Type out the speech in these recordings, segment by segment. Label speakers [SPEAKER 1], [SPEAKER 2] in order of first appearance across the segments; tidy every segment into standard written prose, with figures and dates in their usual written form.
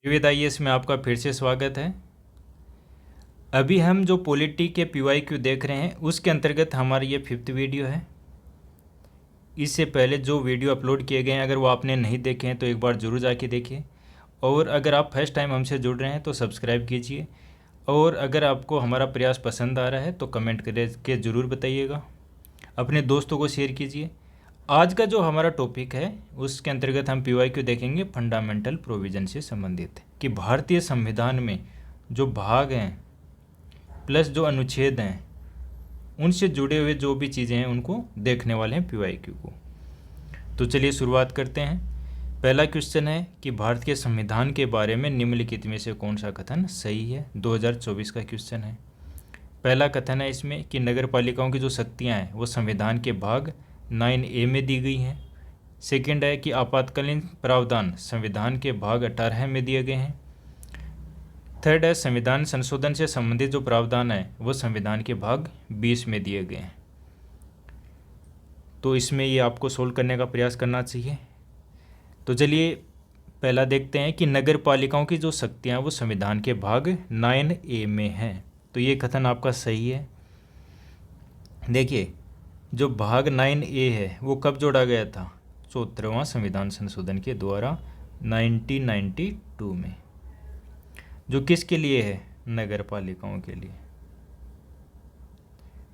[SPEAKER 1] विविध आईएएस में आपका फिर से स्वागत है। अभी हम जो पॉलिटी के पीवाईक्यू देख रहे हैं उसके अंतर्गत हमारी ये 5th वीडियो है। इससे पहले जो वीडियो अपलोड किए गए हैं अगर वो आपने नहीं देखे हैं तो एक बार ज़रूर जाके देखिए, और अगर आप फर्स्ट टाइम हमसे जुड़ रहे हैं तो सब्सक्राइब कीजिए, और अगर आपको हमारा प्रयास पसंद आ रहा है तो कमेंट करके ज़रूर बताइएगा, अपने दोस्तों को शेयर कीजिए। आज का जो हमारा टॉपिक है उसके अंतर्गत हम पीवाईक्यू देखेंगे फंडामेंटल प्रोविज़न से संबंधित, कि भारतीय संविधान में जो भाग हैं प्लस जो अनुच्छेद हैं उनसे जुड़े हुए जो भी चीज़ें हैं उनको देखने वाले हैं पीवाईक्यू को। तो चलिए शुरुआत करते हैं। पहला क्वेश्चन है कि भारत के संविधान के बारे में निम्नलिखित में से कौन सा कथन सही है। 2024 का क्वेश्चन है। पहला कथन है इसमें कि नगर पालिकाओं की जो शक्तियाँ हैं वो संविधान के भाग 9A में दी गई हैं। सेकंड है कि आपातकालीन प्रावधान संविधान के भाग 18 में दिए गए हैं। थर्ड है संविधान संशोधन से संबंधित जो प्रावधान है वो संविधान के भाग 20 में दिए गए हैं। तो इसमें ये आपको सोल्व करने का प्रयास करना चाहिए। तो चलिए पहला देखते हैं कि नगर पालिकाओं की जो शक्तियाँ वो संविधान के भाग 9A में हैं। तो ये कथन आपका सही है। देखिए जो भाग 9A है वो कब जोड़ा गया था? 74वां संविधान संशोधन के द्वारा 1992 में, जो किसके लिए है? नगर पालिकाओं के लिए।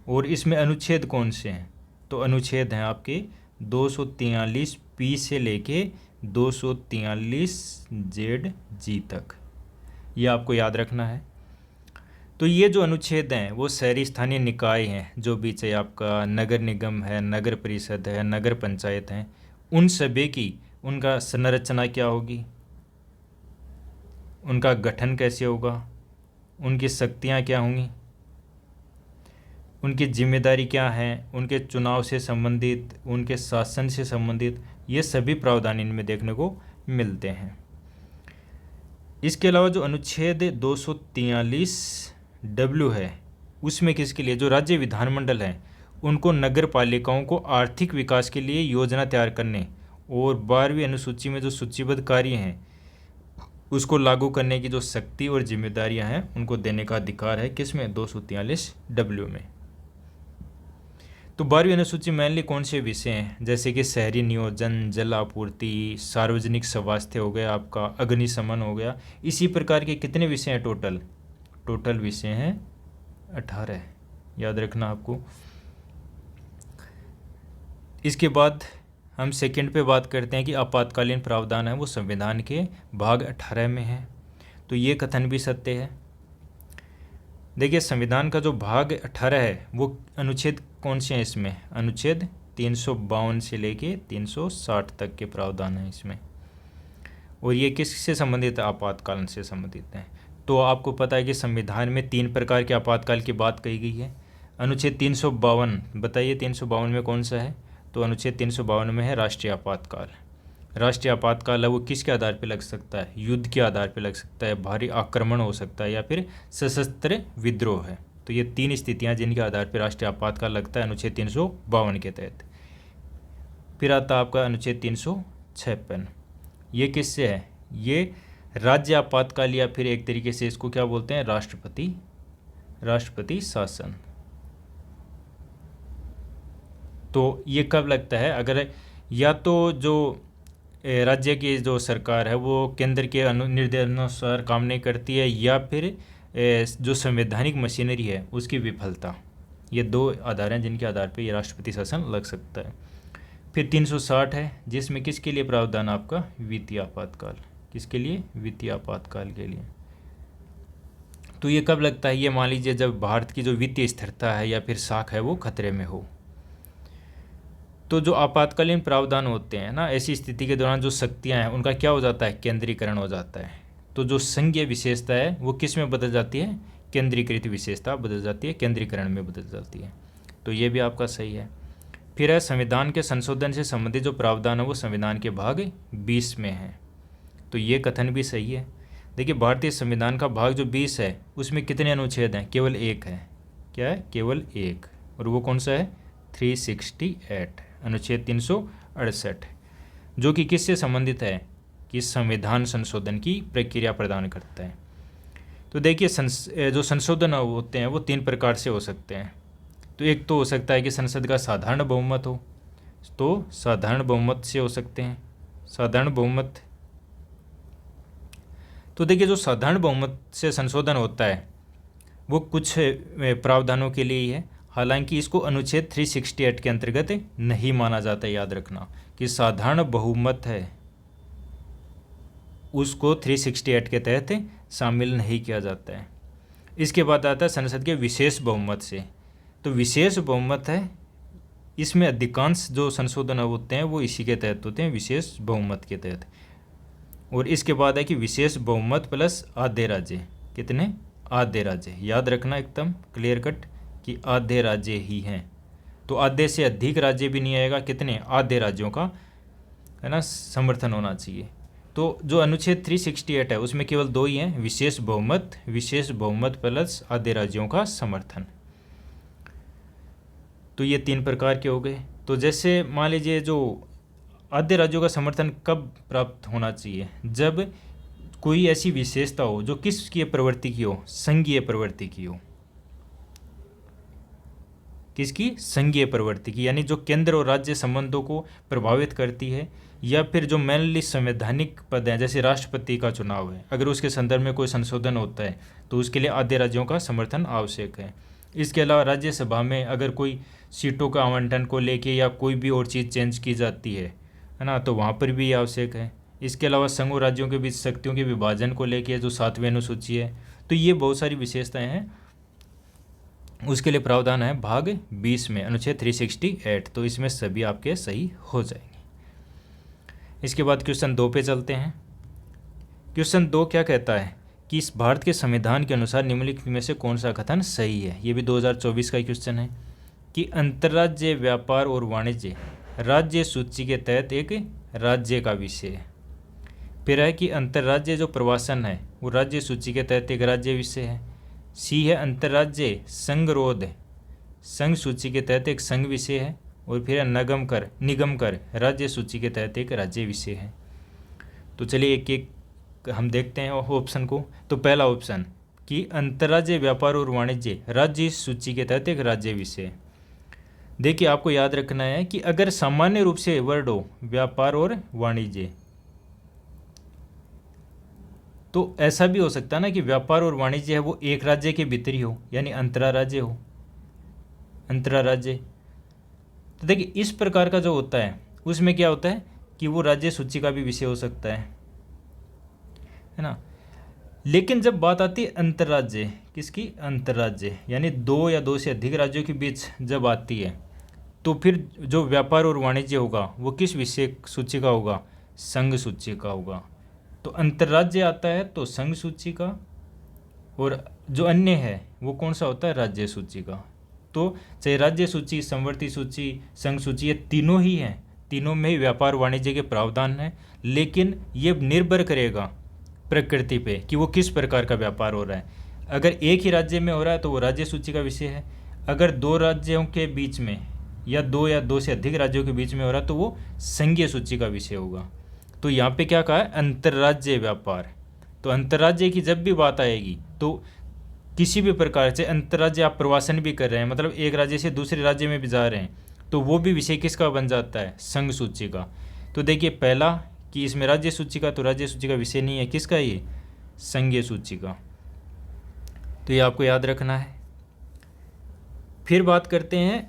[SPEAKER 1] और इसमें अनुच्छेद कौन से हैं? तो अनुच्छेद हैं आपके 243 से लेके 243 जी तक, ये आपको याद रखना है। तो ये जो अनुच्छेद हैं वो शहरी स्थानीय निकाय हैं, जो भी चाहे आपका नगर निगम है, नगर परिषद है, नगर पंचायत हैं, उन सभी की उनका संरचना क्या होगी, उनका गठन कैसे होगा, उनकी शक्तियाँ क्या होंगी, उनकी जिम्मेदारी क्या है, उनके चुनाव से संबंधित, उनके शासन से संबंधित, ये सभी प्रावधान इनमें देखने को मिलते हैं। इसके अलावा जो अनुच्छेद 243W है उसमें किसके लिए? जो राज्य विधानमंडल है उनको नगर पालिकाओं को आर्थिक विकास के लिए योजना तैयार करने और 12वीं अनुसूची में जो सूचीबद्ध कार्य हैं उसको लागू करने की जो शक्ति और जिम्मेदारियां हैं उनको देने का अधिकार है किसमें? 243W में। तो 12वीं अनुसूची मेनली कौन से विषय हैं? जैसे कि शहरी नियोजन, जल आपूर्ति, सार्वजनिक स्वास्थ्य हो गया, आपका अग्निशमन हो गया, इसी प्रकार के कितने विषय हैं टोटल? टोटल विषय हैं 18, याद रखना आपको। इसके बाद हम सेकंड पे बात करते हैं कि आपातकालीन प्रावधान है वो संविधान के भाग 18 में है। तो ये कथन भी सत्य है। देखिए संविधान का जो भाग 18 है वो अनुच्छेद कौन से हैं इसमें? अनुच्छेद 352 से लेके 360 तक के प्रावधान हैं इसमें। और ये किससे संबंधित है? आपातकाल से संबंधित है। तो आपको पता है कि संविधान में 3 प्रकार के आपातकाल की बात कही गई है। अनुच्छेद 352, बताइए 352 में कौन सा है? तो अनुच्छेद 352 में है राष्ट्रीय आपातकाल। राष्ट्रीय आपातकाल है वो किसके आधार पर लग सकता है? युद्ध के आधार पर लग सकता है, भारी आक्रमण हो सकता है, या फिर सशस्त्र विद्रोह है। तो ये 3 स्थितियां जिनके आधार पर राष्ट्रीय आपातकाल लगता है अनुच्छेद 352 के तहत। फिर आता है आपका अनुच्छेद 356। ये किससे है? ये राज्य आपातकाल, या फिर एक तरीके से इसको क्या बोलते हैं? राष्ट्रपति शासन। तो ये कब लगता है? अगर या तो जो राज्य की जो सरकार है वो केंद्र के निर्देशानुसार काम नहीं करती है, या फिर जो संवैधानिक मशीनरी है उसकी विफलता, ये 2 आधार हैं जिनके आधार पर ये राष्ट्रपति शासन लग सकता है। फिर 360 है जिसमें किसके लिए प्रावधान? आपका वित्तीय आपातकाल। किसके लिए? वित्तीय आपातकाल के लिए। तो ये कब लगता है? ये मान लीजिए जब भारत की जो वित्तीय स्थिरता है या फिर साख है वो खतरे में हो। तो जो आपातकालीन प्रावधान होते हैं ना, ऐसी स्थिति के दौरान जो शक्तियां हैं उनका क्या हो जाता है? केंद्रीकरण हो जाता है। तो जो संघीय विशेषता है वो किस में बदल जाती है? केंद्रीकृत विशेषता बदल जाती है, केंद्रीकरण में बदल जाती है। तो ये भी आपका सही है। फिर है संविधान के संशोधन से संबंधित जो प्रावधान है वो संविधान के भाग 20 में है। तो ये कथन भी सही है। देखिए भारतीय संविधान का भाग जो 20 है उसमें कितने अनुच्छेद हैं? केवल 1 है। क्या है? केवल 1। और वो कौन सा है? 368, अनुच्छेद 368, जो कि किससे संबंधित है? कि संविधान संशोधन की प्रक्रिया प्रदान करता है। तो देखिए जो संशोधन होते हैं वो 3 प्रकार से हो सकते हैं। तो एक तो हो सकता है कि संसद का साधारण बहुमत हो, तो साधारण बहुमत से हो सकते हैं। साधारण बहुमत, तो देखिए जो साधारण बहुमत से संशोधन होता है वो कुछ प्रावधानों के लिए ही है, हालांकि इसको अनुच्छेद 368 के अंतर्गत नहीं माना जाता है। याद रखना कि साधारण बहुमत है उसको 368 के तहत शामिल नहीं किया जाता है। इसके बाद आता है संसद के विशेष बहुमत से। तो विशेष बहुमत है, इसमें अधिकांश जो संशोधन होते हैं वो इसी के तहत होते हैं, विशेष बहुमत के तहत। और इसके बाद है कि विशेष बहुमत प्लस आधे राज्य। कितने? आधे राज्य। याद रखना एकदम क्लियर कट कि आधे राज्य ही हैं। तो आधे से अधिक राज्य भी नहीं आएगा, कितने? आधे राज्यों का है ना समर्थन होना चाहिए। तो जो अनुच्छेद 368 है उसमें केवल 2 ही हैं, विशेष बहुमत प्लस आधे राज्यों का समर्थन। तो ये 3 प्रकार के हो गए। तो जैसे मान लीजिए जो आधे राज्यों का समर्थन कब प्राप्त होना चाहिए? जब कोई ऐसी विशेषता हो जो किसकी प्रवृत्ति की हो? संघीय प्रवृत्ति की हो। किसकी? संघीय प्रवृत्ति की, यानी जो केंद्र और राज्य संबंधों को प्रभावित करती है, या फिर जो मेनली संवैधानिक पद हैं जैसे राष्ट्रपति का चुनाव है, अगर उसके संदर्भ में कोई संशोधन होता है तो उसके लिए आधे राज्यों का समर्थन आवश्यक है। इसके अलावा राज्यसभा में अगर कोई सीटों का आवंटन को लेके या कोई भी और चीज़ चेंज की जाती है ना, तो वहाँ पर भी आवश्यक है। इसके अलावा संघ और राज्यों के बीच शक्तियों के विभाजन को लेके जो 7वीं अनुसूची है, तो ये बहुत सारी विशेषताएं हैं, उसके लिए प्रावधान है भाग 20 में अनुच्छेद 368। तो इसमें सभी आपके सही हो जाएंगे। इसके बाद क्वेश्चन 2 पे चलते हैं। क्वेश्चन 2 क्या कहता है कि इस भारत के संविधान के अनुसार निम्नलिखित में से कौन सा कथन सही है? ये भी 2024 का क्वेश्चन है कि अंतर्राज्यीय व्यापार और वाणिज्य राज्य सूची के तहत एक राज्य का विषय है। फिर है कि अंतर्राज्यीय जो प्रवासन है वो राज्य सूची के तहत एक राज्य विषय है। सी है अंतर्राज्यीय संगरोध संघ सूची के तहत एक संघ विषय है। और फिर निगम कर राज्य सूची के तहत एक राज्य विषय है। तो चलिए एक एक हम देखते हैं ऑप्शन को। तो पहला ऑप्शन कि अंतर्राज्यीय व्यापार और वाणिज्य राज्य सूची के तहत एक राज्य विषय। देखिए आपको याद रखना है कि अगर सामान्य रूप से वर्ड हो व्यापार और वाणिज्य, तो ऐसा भी हो सकता है ना कि व्यापार और वाणिज्य है वो एक राज्य के भीतर ही हो, यानी अंतर्राज्य हो, अंतर्राज्य। तो देखिए इस प्रकार का जो होता है उसमें क्या होता है कि वो राज्य सूची का भी विषय हो सकता है ना। लेकिन जब बात आती है अंतर्राज्य, किसकी? अंतर्राज्य, यानी 2 या 2 से अधिक राज्यों के बीच जब आती है, तो फिर जो व्यापार और वाणिज्य होगा वो किस विषय सूची का होगा? संघ सूची का होगा। तो अंतर्राज्य आता है तो संघ सूची का, और जो अन्य है वो कौन सा होता है? राज्य सूची का। तो चाहे राज्य सूची, संवर्ती सूची, संघ सूची, ये तीनों ही हैं, तीनों में ही व्यापार वाणिज्य के प्रावधान हैं। लेकिन ये निर्भर करेगा प्रकृति पे कि वो किस प्रकार का व्यापार हो रहा है। अगर एक ही राज्य में हो रहा है तो वो राज्य सूची का विषय है। अगर 2 राज्यों के बीच में या 2 से अधिक राज्यों के बीच में हो रहा है तो वो संघीय सूची का विषय होगा। तो यहाँ पे क्या कहा है? अंतर्राज्यीय व्यापार। तो अंतर्राज्य की जब भी बात आएगी तो किसी भी प्रकार से अंतर्राज्य आप प्रवासन भी कर रहे हैं, मतलब एक राज्य से दूसरे राज्य में भी जा रहे हैं, तो वो भी विषय किसका बन जाता है? संघ सूची का। तो देखिए पहला कि इसमें राज्य सूची का, तो राज्य सूची का विषय नहीं है, किसका? ये संघीय सूची का। तो ये आपको याद रखना है। फिर बात करते हैं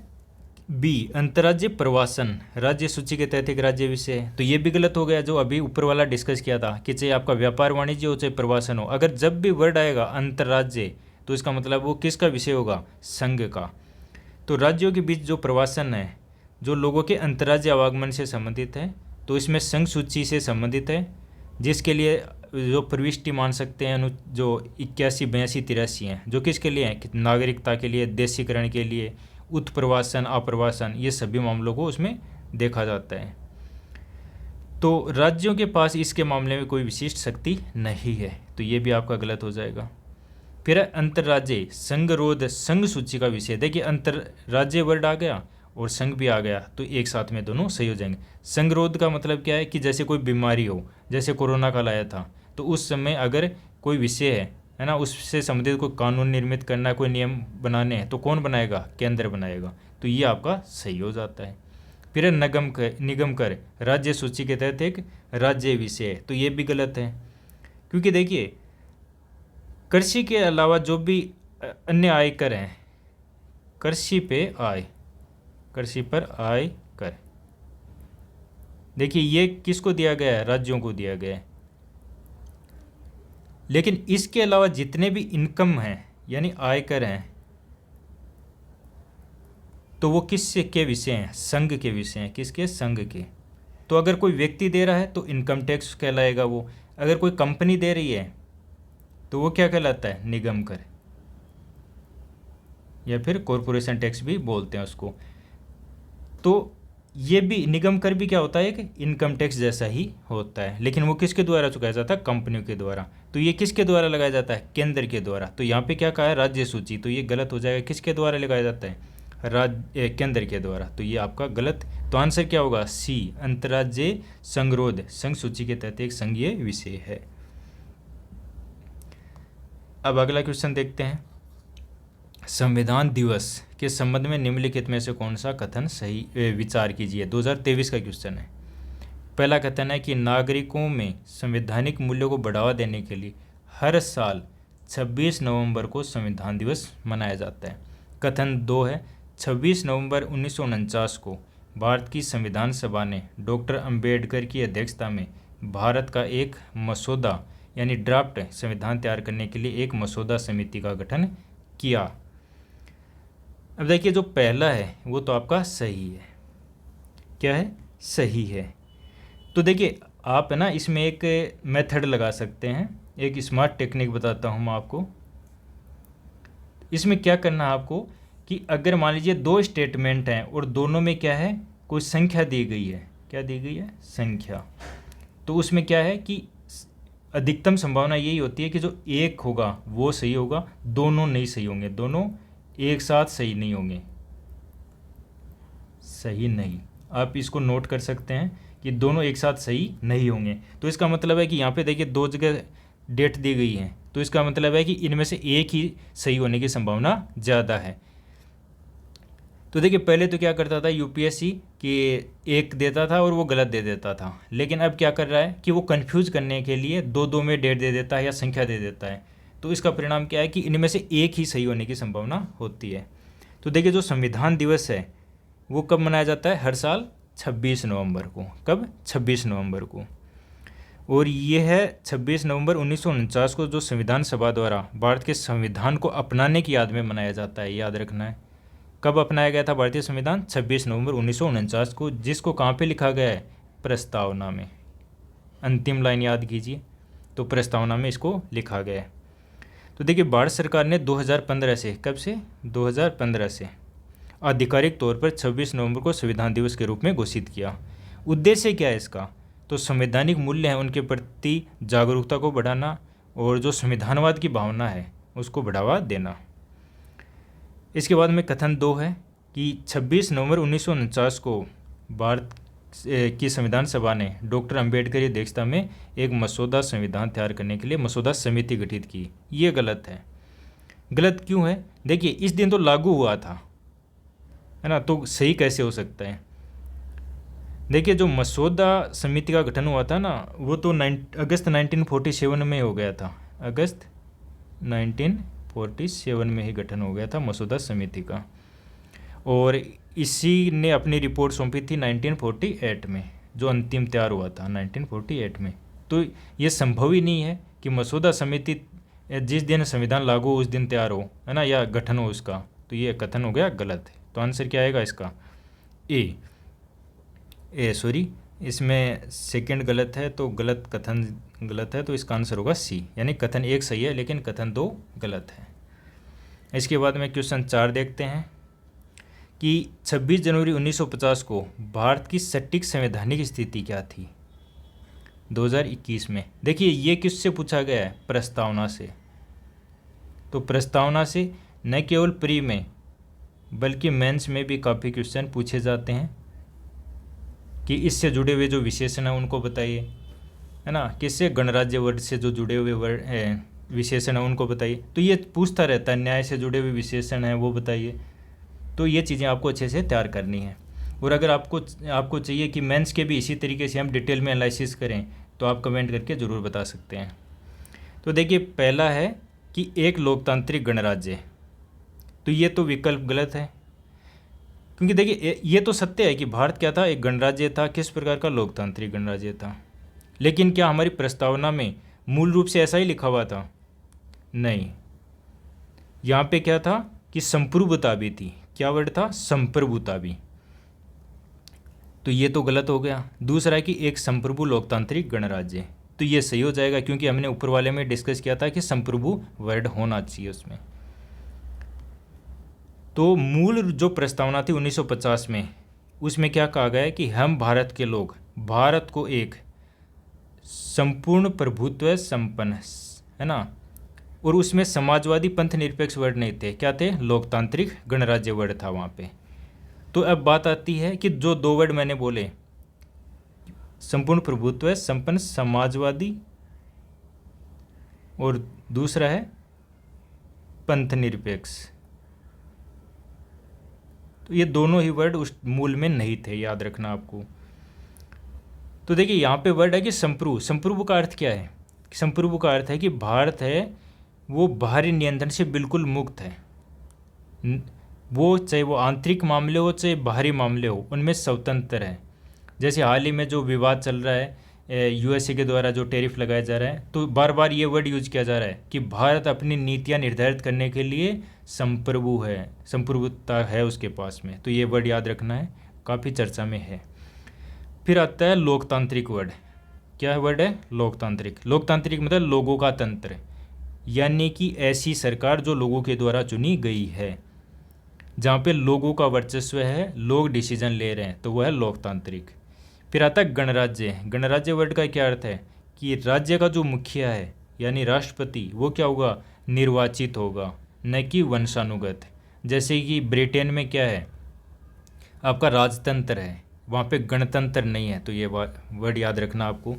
[SPEAKER 1] बी, अंतर्राज्यीय प्रवासन राज्य सूची के तहत एक राज्य विषय है। तो ये भी गलत हो गया जो अभी ऊपर वाला डिस्कस किया था कि चाहे आपका व्यापार वाणिज्य हो चाहे प्रवासन हो, अगर जब भी वर्ड आएगा अंतर्राज्य तो इसका मतलब वो किसका विषय होगा? संघ का। तो राज्यों के बीच जो प्रवासन है जो लोगों के अंतर्राज्यीय आवागमन से संबंधित है, तो इसमें संघ सूची से संबंधित है, जिसके लिए जो प्रविष्टि मान सकते हैं जो 81, 82, 83 हैं, जो किसके लिए हैं? नागरिकता के लिए, देशीकरण के लिए, उत्प्रवासन, आप्रवासन, ये सभी मामलों को उसमें देखा जाता है। तो राज्यों के पास इसके मामले में कोई विशिष्ट शक्ति नहीं है, तो ये भी आपका गलत हो जाएगा। फिर अंतर्राज्यीय संगरोध संघ सूची का विषय। देखिए अंतर्राज्यीय वर्ड आ गया और संघ भी आ गया तो एक साथ में दोनों सही हो जाएंगे। संगरोध का मतलब क्या है कि जैसे कोई बीमारी हो, जैसे कोरोना काल आया था, तो उस समय अगर कोई विषय है ना, उससे संबंधित कोई कानून निर्मित करना, कोई नियम बनाने हैं, तो कौन बनाएगा? केंद्र बनाएगा। तो ये आपका सही हो जाता है। फिर है निगम कर राज्य सूची के तहत एक राज्य विषय है, तो ये भी गलत है, क्योंकि देखिए कृषि के अलावा जो भी अन्य आय कर हैं, कृषि पर आय कर, देखिए ये किसको दिया गया है? राज्यों को दिया गया है। लेकिन इसके अलावा जितने भी इनकम हैं यानी आयकर हैं, तो वो किससे के विषय हैं? संघ के विषय हैं। किसके? संघ के। तो अगर कोई व्यक्ति दे रहा है तो इनकम टैक्स कहलाएगा वो। अगर कोई कंपनी दे रही है तो वो क्या कहलाता है? निगम कर, या फिर कॉरपोरेशन टैक्स भी बोलते हैं उसको। तो ये भी निगम कर भी क्या होता है? एक इनकम टैक्स जैसा ही होता है, लेकिन वो किसके द्वारा चुकाया जाता है? कंपनियों के द्वारा। तो ये किसके द्वारा लगाया जाता है? केंद्र के द्वारा। तो यहाँ पे क्या कहा है? राज्य सूची, तो ये गलत हो जाएगा। किसके द्वारा लगाया जाता है? केंद्र के द्वारा। तो ये आपका गलत। तो आंसर क्या होगा? सी, अंतर्राज्यीय संगरोध संघ सूची के तहत एक संघीय विषय है। अब अगला क्वेश्चन देखते हैं। संविधान दिवस के संबंध में निम्नलिखित में से कौन सा कथन सही? विचार कीजिए। 2023 का क्वेश्चन है। पहला कथन है कि नागरिकों में संवैधानिक मूल्यों को बढ़ावा देने के लिए हर साल 26 नवंबर को संविधान दिवस मनाया जाता है। कथन 2 है 26 नवंबर 1949 को भारत की संविधान सभा ने डॉक्टर अंबेडकर की अध्यक्षता में भारत का एक मसौदा यानी ड्राफ्ट संविधान तैयार करने के लिए एक मसौदा समिति का गठन किया। अब देखिए जो पहला है वो तो आपका सही है। क्या है? सही है। तो देखिए आप है ना इसमें एक मेथड लगा सकते हैं, एक स्मार्ट टेक्निक बताता हूँ मैं आपको। इसमें क्या करना है आपको कि अगर मान लीजिए दो स्टेटमेंट हैं और दोनों में क्या है? कोई संख्या दी गई है। क्या दी गई है? संख्या। तो उसमें क्या है कि अधिकतम संभावना यही होती है कि जो एक होगा वो सही होगा, दोनों नहीं सही होंगे, दोनों एक साथ सही नहीं होंगे। सही नहीं, आप इसको नोट कर सकते हैं कि दोनों एक साथ सही नहीं होंगे। तो इसका मतलब है कि यहाँ पे देखिए दो जगह डेट दी गई है, तो इसका मतलब है कि इनमें से एक ही सही होने की संभावना ज़्यादा है। तो देखिए पहले तो क्या करता था यूपीएससी कि एक देता था और वो गलत दे देता था, लेकिन अब क्या कर रहा है कि वो कंफ्यूज करने के लिए दो दो में डेट दे देता है या संख्या दे देता है। तो इसका परिणाम क्या है कि इनमें से एक ही सही होने की संभावना होती है। तो देखिए जो संविधान दिवस है वो कब मनाया जाता है? हर साल 26 नवंबर को। कब? 26 नवंबर को। और ये है 26 नवंबर 1949 को जो संविधान सभा द्वारा भारत के संविधान को अपनाने की याद में मनाया जाता है। याद रखना है कब अपनाया गया था भारतीय संविधान? 26 नवंबर 1949 को, जिसको कहाँ पे लिखा गया है? प्रस्तावना में। अंतिम लाइन याद कीजिए, तो प्रस्तावना में इसको लिखा गया है। तो देखिए भारत सरकार ने 2015 से, कब से? 2015 से आधिकारिक तौर पर 26 नवंबर को संविधान दिवस के रूप में घोषित किया। उद्देश्य क्या है इसका? तो संवैधानिक मूल्य हैं उनके प्रति जागरूकता को बढ़ाना और जो संविधानवाद की भावना है उसको बढ़ावा देना। इसके बाद में कथन 2 है कि 26 नवंबर 1949 को भारत की संविधान सभा ने डॉक्टर अंबेडकर की अध्यक्षता में एक मसौदा संविधान तैयार करने के लिए मसौदा समिति गठित की। ये गलत है। गलत क्यों है? देखिए इस दिन तो लागू हुआ था, है ना, तो सही कैसे हो सकता है? देखिए जो मसौदा समिति का गठन हुआ था ना, वो तो अगस्त 1947 में हो गया था। अगस्त 1947 में ही गठन हो गया था मसौदा समिति का, और इसी ने अपनी रिपोर्ट सौंपी थी 1948 में, जो अंतिम तैयार हुआ था 1948 में। तो ये संभव ही नहीं है कि मसौदा समिति जिस दिन संविधान लागू हो उस दिन तैयार हो, है ना, या गठन हो उसका। तो ये कथन हो गया गलत है। तो आंसर क्या आएगा इसका? सॉरी, इसमें सेकंड गलत है, तो गलत कथन गलत है, तो इसका आंसर होगा सी, यानी कथन 1 सही है लेकिन कथन 2 गलत है। इसके बाद में क्वेश्चन 4 देखते हैं कि 26 जनवरी 1950 को भारत की सटीक संवैधानिक स्थिति क्या थी 2021 में? देखिए ये किससे पूछा गया है? प्रस्तावना से। तो प्रस्तावना से न केवल प्री में बल्कि मेंस में भी काफ़ी क्वेश्चन पूछे जाते हैं कि इससे जुड़े हुए जो विशेषण हैं उनको बताइए, है ना, किससे, गणराज्य वर्ड से जो जुड़े हुए वर्ड विशेषण हैं उनको बताइए। तो ये पूछता रहता है, न्याय से जुड़े हुए विशेषण हैं वो बताइए। तो ये चीज़ें आपको अच्छे से तैयार करनी है। और अगर आपको चाहिए कि मेंस के भी इसी तरीके से हम डिटेल में एनालिसिस करें तो आप कमेंट करके ज़रूर बता सकते हैं। तो देखिए, पहला है कि एक लोकतांत्रिक गणराज्य, तो ये तो विकल्प गलत है, क्योंकि देखिए ये तो सत्य है कि भारत क्या था, एक गणराज्य था। किस प्रकार का, लोकतांत्रिक गणराज्य था। लेकिन क्या हमारी प्रस्तावना में मूल रूप से ऐसा ही लिखा हुआ था? नहीं, यहाँ पे क्या था कि संप्रभुता भी थी। क्या वर्ड था? संप्रभुता भी। तो ये तो गलत हो गया। दूसरा है कि एक संप्रभु लोकतांत्रिक गणराज्य, तो ये सही हो जाएगा, क्योंकि हमने ऊपर वाले में डिस्कस किया था कि संप्रभु वर्ड होना चाहिए उसमें। तो मूल जो प्रस्तावना थी 1950 में, उसमें क्या कहा गया है कि हम भारत के लोग भारत को एक संपूर्ण प्रभुत्व संपन्न, है ना, और उसमें समाजवादी पंथ निरपेक्ष वर्ड नहीं थे। क्या थे? लोकतांत्रिक गणराज्य वर्ड था वहाँ पे। तो अब बात आती है कि जो दो वर्ड मैंने बोले, संपूर्ण प्रभुत्व संपन्न समाजवादी और दूसरा है पंथ निरपेक्ष, तो ये दोनों ही वर्ड उस मूल में नहीं थे, याद रखना आपको। तो देखिए यहाँ पे वर्ड है कि संप्रभु। संप्रभु का अर्थ क्या है? संप्रभु का अर्थ है कि भारत है वो बाहरी नियंत्रण से बिल्कुल मुक्त है। वो चाहे वो आंतरिक मामले हो चाहे बाहरी मामले हो, उनमें स्वतंत्र है। जैसे हाल ही में जो विवाद चल रहा है यूएसए के द्वारा जो टैरिफ लगाया जा रहा है, तो बार बार ये वर्ड यूज किया जा रहा है कि भारत अपनी नीतियाँ निर्धारित करने के लिए संप्रभु है, संप्रभुता है उसके पास में। तो ये वर्ड याद रखना है, काफ़ी चर्चा में है। फिर आता है लोकतांत्रिक वर्ड। क्या वर्ड है? लोकतांत्रिक। लोकतांत्रिक मतलब लोगों का तंत्र, यानी कि ऐसी सरकार जो लोगों के द्वारा चुनी गई है, जहाँ पे लोगों का वर्चस्व है, लोग डिसीजन ले रहे हैं, तो वह है लोकतांत्रिक। फिर आता है गणराज्य। गणराज्य वर्ड का क्या अर्थ है कि राज्य का जो मुखिया है यानी राष्ट्रपति, वो क्या होगा? निर्वाचित होगा, न कि वंशानुगत। जैसे कि ब्रिटेन में क्या है, आपका राजतंत्र है, वहाँ पे गणतंत्र नहीं है। तो ये वर्ड याद रखना आपको।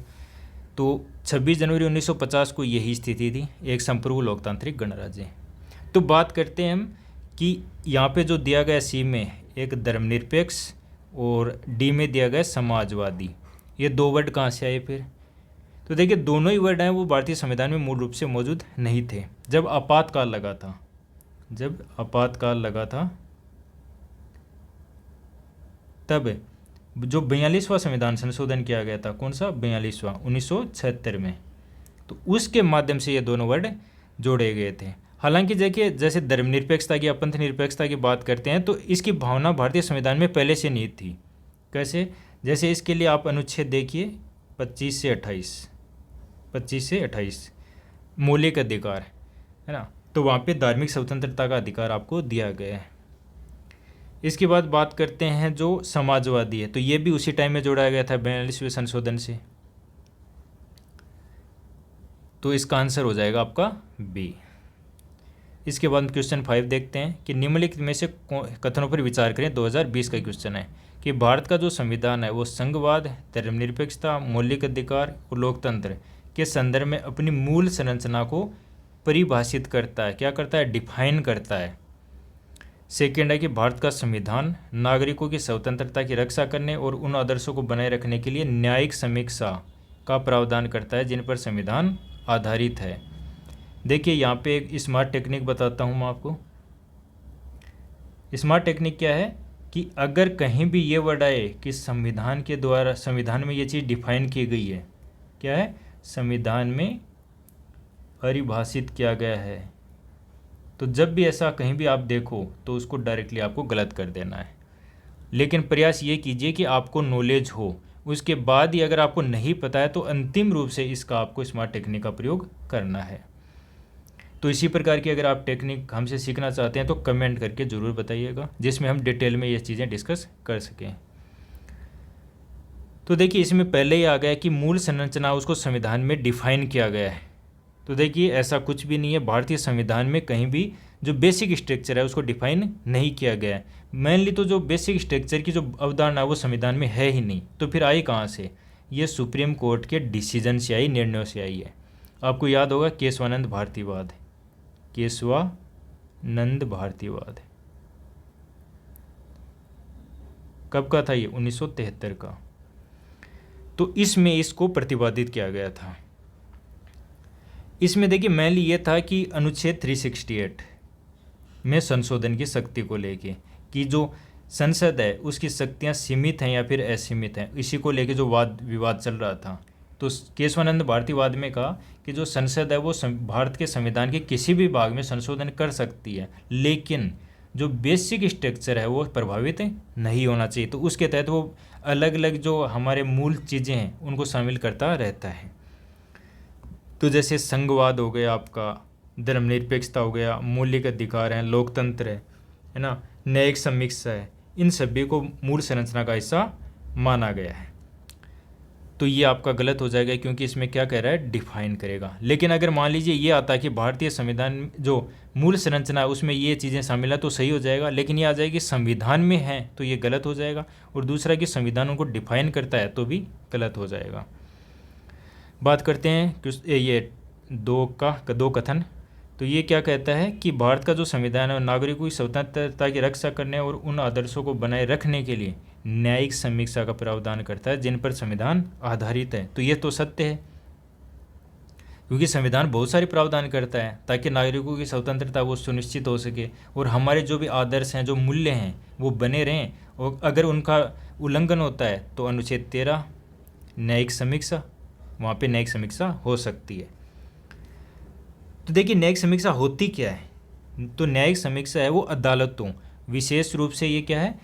[SPEAKER 1] तो 26 जनवरी 1950 को यही स्थिति थी, एक संप्रभु लोकतांत्रिक गणराज्य। तो बात करते हैं हम कि यहाँ पे जो दिया गया सी में एक धर्मनिरपेक्ष और डी में दिया गया समाजवादी, ये दो वर्ड कहाँ से आए फिर? तो देखिए दोनों ही वर्ड हैं वो भारतीय संविधान में मूल रूप से मौजूद नहीं थे। जब आपातकाल लगा था, जब आपातकाल लगा था तब जो 42वां संविधान संशोधन किया गया था, कौन सा? 42वां, 1976 में, तो उसके माध्यम से ये दोनों वर्ड जोड़े गए थे। हालांकि देखिए जैसे धर्मनिरपेक्षता की, पंथ निरपेक्षता की बात करते हैं तो इसकी भावना भारतीय संविधान में पहले से नहीं थी। कैसे? जैसे इसके लिए आप अनुच्छेद देखिए 25 से 28, 25 से 28 मौलिक अधिकार, है ना, तो वहाँ पे धार्मिक स्वतंत्रता का अधिकार आपको दिया गया है। इसके बाद बात करते हैं जो समाजवादी है, तो ये भी उसी टाइम में जोड़ा गया था 42वें संशोधन से। तो इसका आंसर हो जाएगा आपका बी। इसके बाद क्वेश्चन 5 देखते हैं कि निम्नलिखित में से कथनों पर विचार करें। 2020 का क्वेश्चन है कि भारत का जो संविधान है वो संघवाद, धर्मनिरपेक्षता, मौलिक अधिकार और लोकतंत्र के संदर्भ में अपनी मूल संरचना को परिभाषित करता है। क्या करता है? डिफाइन करता है। सेकेंड है कि भारत का संविधान नागरिकों की स्वतंत्रता की रक्षा करने और उन आदर्शों को बनाए रखने के लिए न्यायिक समीक्षा का प्रावधान करता है जिन पर संविधान आधारित है। देखिए यहाँ पे एक स्मार्ट टेक्निक बताता हूँ मैं आपको। स्मार्ट टेक्निक क्या है कि अगर कहीं भी ये वर्ड आए कि संविधान के द्वारा, संविधान में ये चीज़ डिफाइन की गई है, क्या है? संविधान में परिभाषित किया गया है, तो जब भी ऐसा कहीं भी आप देखो तो उसको डायरेक्टली आपको गलत कर देना है। लेकिन प्रयास ये कीजिए कि आपको नॉलेज हो, उसके बाद ही अगर आपको नहीं पता है तो अंतिम रूप से इसका आपको स्मार्ट टेक्निक का प्रयोग करना है। तो इसी प्रकार की अगर आप टेक्निक हमसे सीखना चाहते हैं तो कमेंट करके ज़रूर बताइएगा, जिसमें हम डिटेल में ये चीज़ें डिस्कस कर सकें। तो देखिए इसमें पहले ही आ गया कि मूल संरचना उसको संविधान में डिफाइन किया गया है। तो देखिए ऐसा कुछ भी नहीं है, भारतीय संविधान में कहीं भी जो बेसिक स्ट्रक्चर है उसको डिफाइन नहीं किया गया है। मेनली तो जो बेसिक स्ट्रक्चर की जो अवधारणा है वो संविधान में है ही नहीं, तो फिर आई कहाँ से? ये सुप्रीम कोर्ट के डिसीजन से आई, निर्णयों से आई है। आपको याद होगा केशवानंद भारतीवाद, केशवानंद भारतीवाद कब का था? ये 1973 का। तो इसमें इसको प्रतिपादित किया गया था। इसमें देखिए मेनली ये था कि अनुच्छेद 368 में संशोधन की शक्ति को लेके, कि जो संसद है उसकी शक्तियां सीमित हैं या फिर असीमित हैं, इसी को लेके जो वाद विवाद चल रहा था। तो केशवानंद भारतीवाद में कहा कि जो संसद है वो भारत के संविधान के किसी भी भाग में संशोधन कर सकती है, लेकिन जो बेसिक स्ट्रक्चर है वो प्रभावित नहीं होना चाहिए। तो उसके तहत वो अलग अलग जो हमारे मूल चीज़ें हैं उनको शामिल करता रहता है। तो जैसे संघवाद हो गया, आपका धर्मनिरपेक्षता हो गया, मौलिक अधिकार हैं, लोकतंत्र है ना, न्यायिक समीक्षा है, इन सभी को मूल संरचना का हिस्सा माना गया है। तो ये आपका गलत हो जाएगा, क्योंकि इसमें क्या कह रहा है? डिफाइन करेगा। लेकिन अगर मान लीजिए ये आता है कि भारतीय संविधान जो मूल संरचना है उसमें ये चीज़ें शामिल है, तो सही हो जाएगा। लेकिन ये आ जाएगी संविधान में है तो ये गलत हो जाएगा। और दूसरा कि संविधान उनको डिफाइन करता है तो भी गलत हो जाएगा। बात करते हैं ये दो कथन। तो ये क्या कहता है कि भारत का जो संविधान है नागरिकों की स्वतंत्रता की रक्षा करने और उन आदर्शों को बनाए रखने के लिए न्यायिक समीक्षा का प्रावधान करता है जिन पर संविधान आधारित है। तो ये तो सत्य है, क्योंकि संविधान बहुत सारे प्रावधान करता है ताकि नागरिकों की स्वतंत्रता वो सुनिश्चित हो सके और हमारे जो भी आदर्श हैं, जो मूल्य हैं वो बने रहें। और अगर उनका उल्लंघन होता है तो अनुच्छेद 13 न्यायिक समीक्षा, वहाँ पे न्यायिक समीक्षा हो सकती है। तो देखिए न्यायिक समीक्षा होती क्या है? तो न्यायिक समीक्षा है वो अदालतों, विशेष रूप से ये क्या है?